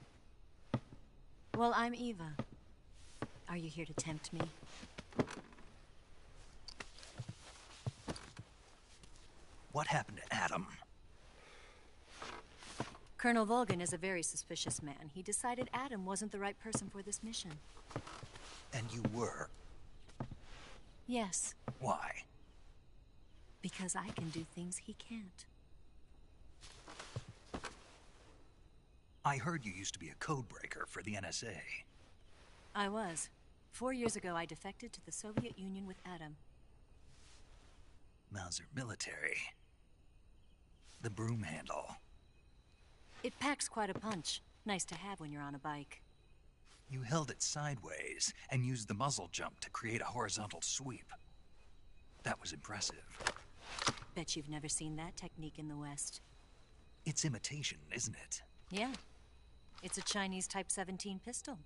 Well, I'm Eva. Are you here to tempt me? What happened to Adam? Colonel Volgan is a very suspicious man. He decided Adam wasn't the right person for this mission. And you were? Yes. Why? Because I can do things he can't. I heard you used to be a codebreaker for the NSA. I was. 4 years ago, I defected to the Soviet Union with Adam. Mauser military. The broom handle. It packs quite a punch. Nice to have when you're on a bike. You held it sideways and used the muzzle jump to create a horizontal sweep. That was impressive. Bet you've never seen that technique in the West. It's imitation, isn't it? Yeah. It's a Chinese Type 17 pistol.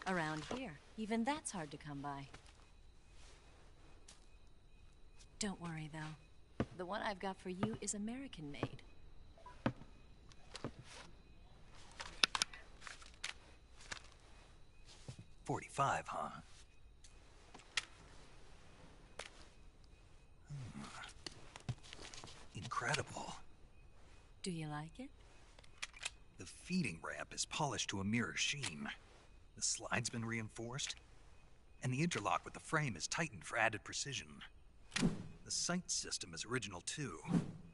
Around here, even that's hard to come by. Don't worry, though. The one I've got for you is American-made. .45, huh? Incredible. Do you like it? The feeding ramp is polished to a mirror sheen. The slide's been reinforced, and the interlock with the frame is tightened for added precision. The sight system is original too.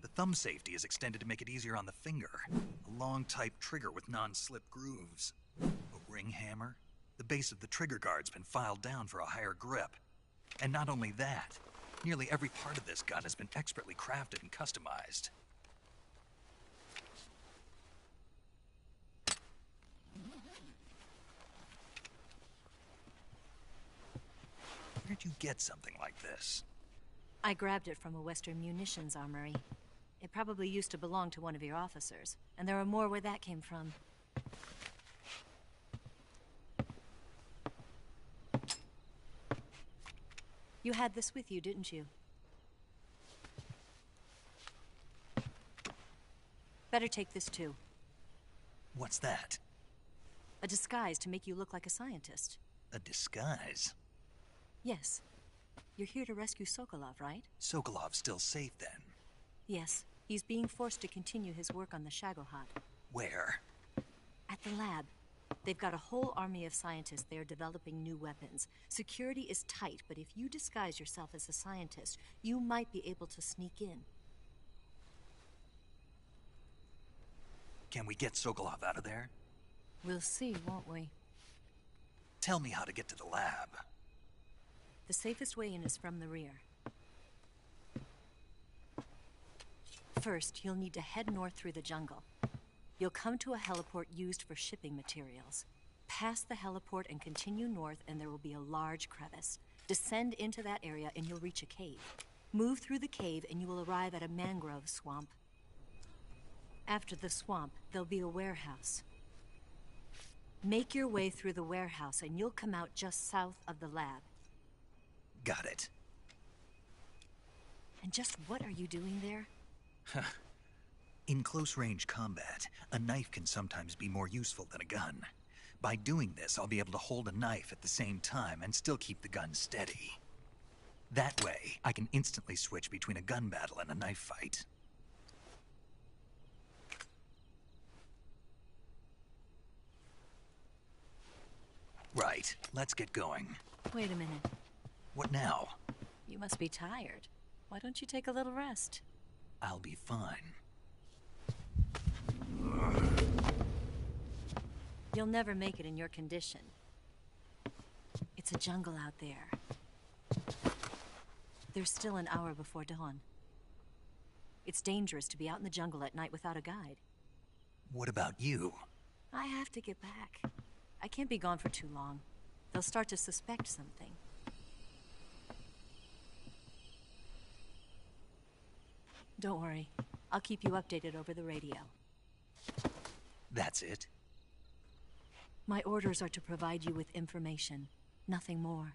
The thumb safety is extended to make it easier on the finger. A long type trigger with non-slip grooves. A ring hammer. The base of the trigger guard's been filed down for a higher grip. And not only that, nearly every part of this gun has been expertly crafted and customized. Where'd you get something like this? I grabbed it from a Western munitions armory. It probably used to belong to one of your officers, and there are more where that came from. You had this with you, didn't you? Better take this too. What's that? A disguise to make you look like a scientist. A disguise? Yes. You're here to rescue Sokolov, right? Sokolov's still safe then? Yes. He's being forced to continue his work on the Shagohod. Where? At the lab. They've got a whole army of scientists there developing new weapons. Security is tight, but if you disguise yourself as a scientist, you might be able to sneak in. Can we get Sokolov out of there? We'll see, won't we? Tell me how to get to the lab. The safest way in is from the rear. First, you'll need to head north through the jungle. You'll come to a heliport used for shipping materials. Pass the heliport and continue north, and there will be a large crevice. Descend into that area and you'll reach a cave. Move through the cave and you will arrive at a mangrove swamp. After the swamp, there'll be a warehouse. Make your way through the warehouse and you'll come out just south of the lab. Got it. And just what are you doing there? In close-range combat, a knife can sometimes be more useful than a gun. By doing this, I'll be able to hold a knife at the same time and still keep the gun steady. That way, I can instantly switch between a gun battle and a knife fight. Right, let's get going. Wait a minute. What now? You must be tired. Why don't you take a little rest? I'll be fine. You'll never make it in your condition. It's a jungle out there. There's still an hour before dawn. It's dangerous to be out in the jungle at night without a guide. What about you? I have to get back. I can't be gone for too long. They'll start to suspect something. Don't worry. I'll keep you updated over the radio. That's it? My orders are to provide you with information, nothing more.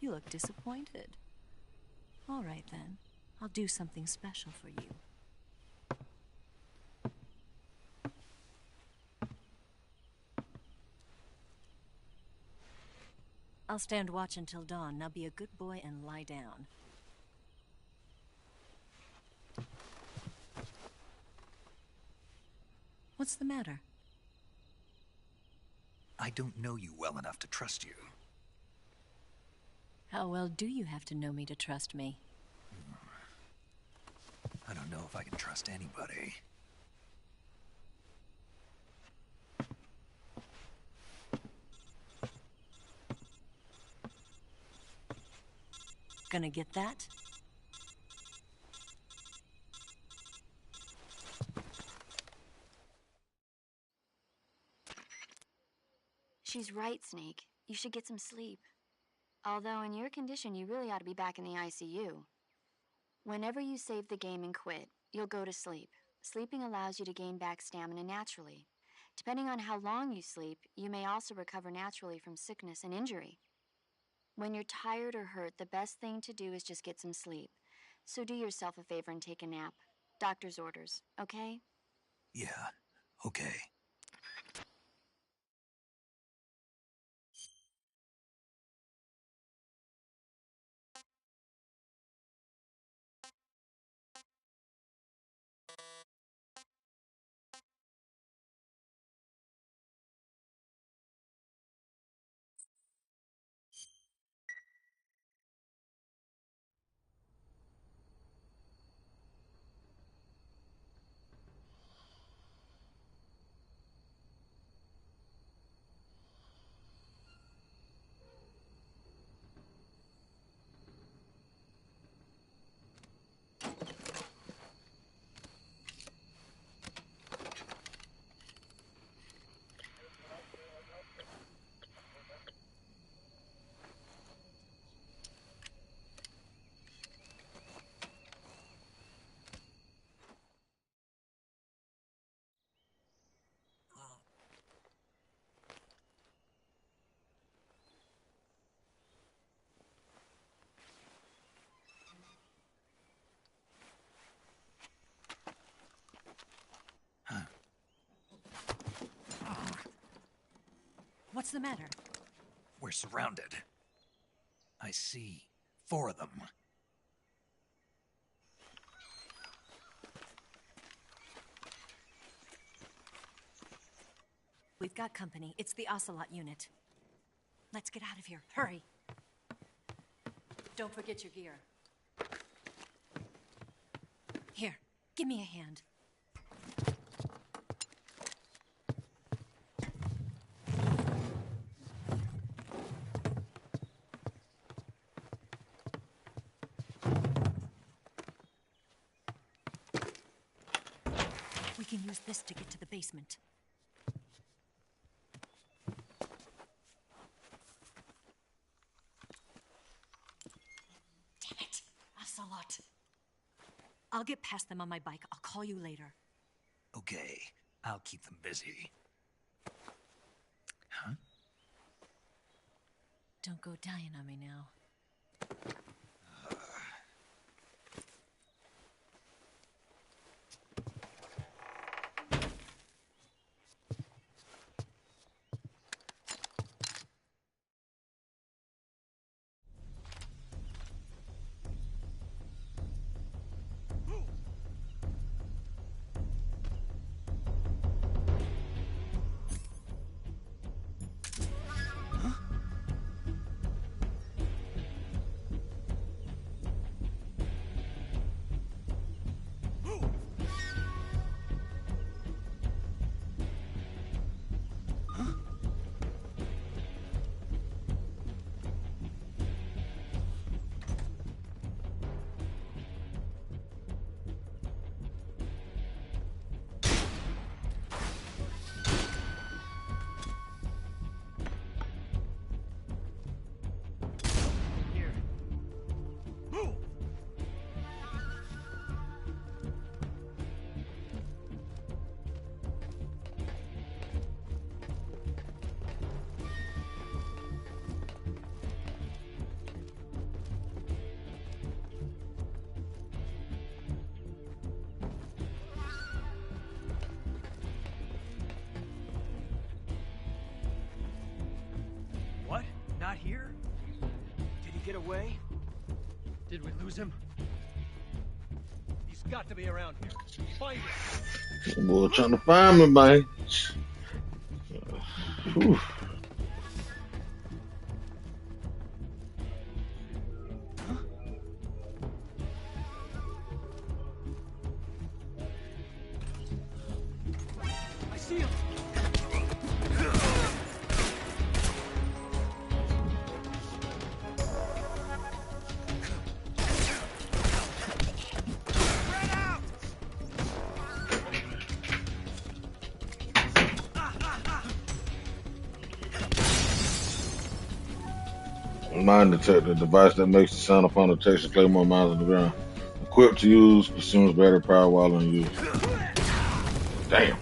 You look disappointed. All right then. I'll do something special for you. I'll stand watch until dawn. Now be a good boy and lie down. What's the matter? I don't know you well enough to trust you. How well do you have to know me to trust me? I don't know if I can trust anybody. Gonna get that? She's right, Snake. You should get some sleep. Although in your condition, you really ought to be back in the ICU. Whenever you save the game and quit, you'll go to sleep. Sleeping allows you to gain back stamina naturally. Depending on how long you sleep, you may also recover naturally from sickness and injury. When you're tired or hurt, the best thing to do is just get some sleep. So do yourself a favor and take a nap. Doctor's orders, okay? Yeah, okay. What's the matter? We're surrounded. I see 4 of them. We've got company. It's the Ocelot unit. Let's get out of here. Hurry. Don't forget your gear. Here, give me a hand. We can use this to get to the basement. Damn it, Ocelot. I'll get past them on my bike. I'll call you later. Okay, I'll keep them busy. Huh? Don't go dying on me now. What? Not here? Did he get away? Did we lose him? He's got to be around here. Find him! Boy, trying to find me, man. Whew. I see him! Mine detector, device that makes the sound upon detection play more miles on the ground. Equipped to use, consumes battery power while in use. Damn.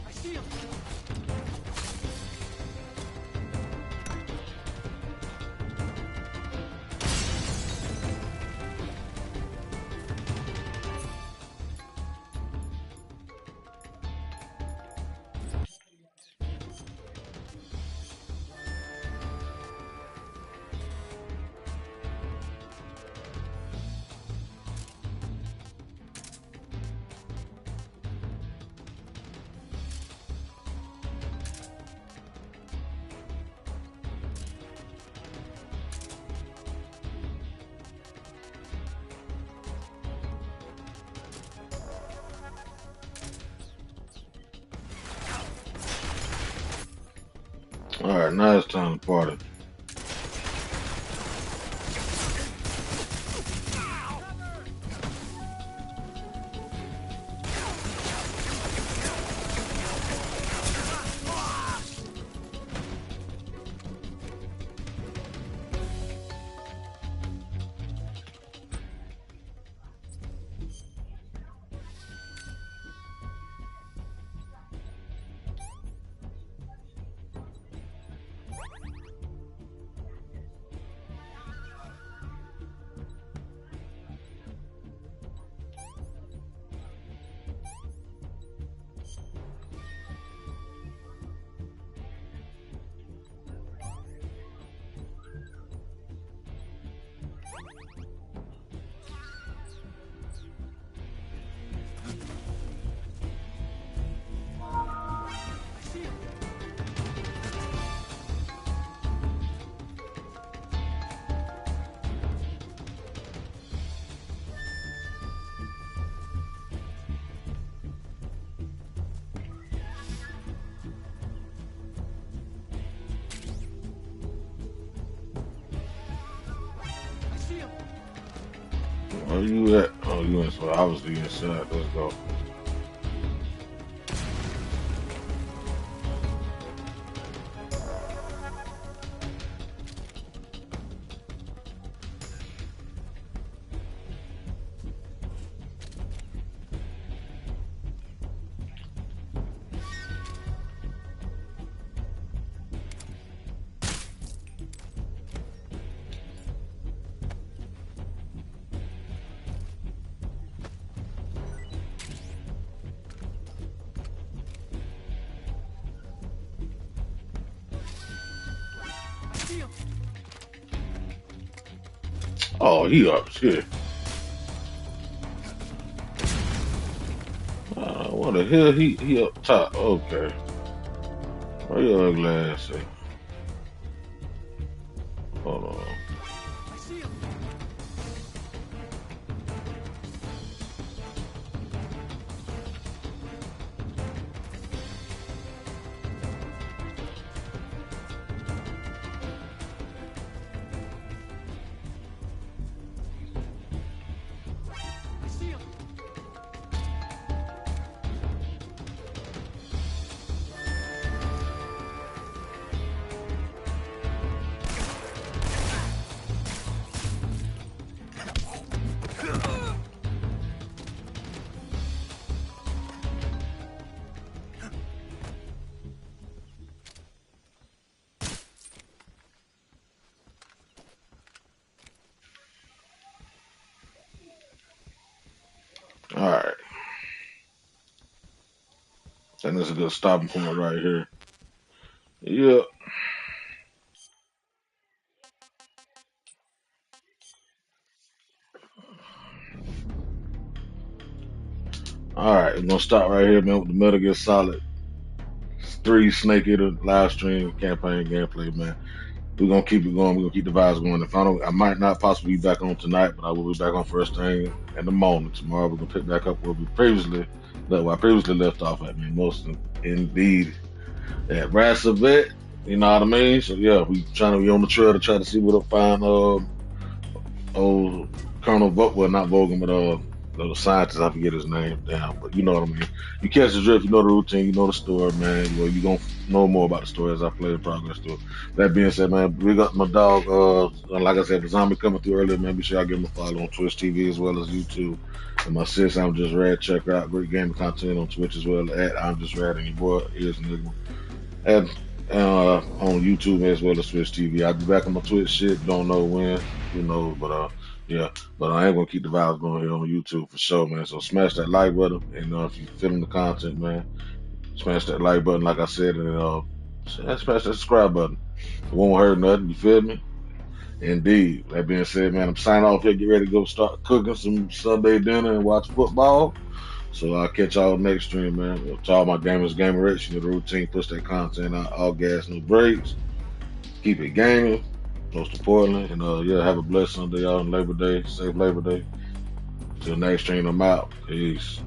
I see him! Alright, now it's time to party. Where you at? Oh, you inside. Obviously inside. Let's go. Oh, he up shit. What the hell? He up top. Okay. Where your ugly ass at? Hold on. All right. I think that's a good stopping point right here. Yeah. All right. We're gonna start right here, man, with the Metal Gear Solid 3 Snake Eater live stream campaign gameplay, man. We're gonna keep it going. We're gonna keep the vibes going. If I don't, I might not possibly be back on tonight, but I will be back on first thing in the morning tomorrow. We're gonna pick back up where I previously left off at, man. Most indeed at Rassavet. You know what I mean? So yeah, we trying to be on the trail to try to see what to find. Old Colonel well, not Vogan, but the scientist, I forget his name down, but you know what I mean. You catch the drift, you know the routine, you know the story, man. Well, you gonna know more about the story as I play and progress through it. That being said, man, we got my dog, like I said, the zombie coming through earlier, man. Be sure I give him a follow on Twitch TV as well as YouTube. And my sis, I'm Just Rad, check her out. Great gaming content on Twitch as well at I'm Just Rad, and your boy is Nigga. And on YouTube as well as Twitch TV. I'll be back on my Twitch shit. Don't know when, who knows, but yeah. But I ain't gonna keep the vibes going here on YouTube for sure, man. So smash that like button, and if you feeling the content, man, smash that like button, like I said, and smash that subscribe button. It won't hurt nothing. You feel me? Indeed. That being said, man, I'm signing off here. Get ready to go start cooking some Sunday dinner and watch football. So I'll catch y'all next stream, man. To all my gamers, gamerettes, you know the routine, push that content out, all gas, no breaks. Keep it gaming, most importantly. And yeah, have a blessed Sunday, y'all, and Labor Day. Safe Labor Day. Till next stream, I'm out. Peace.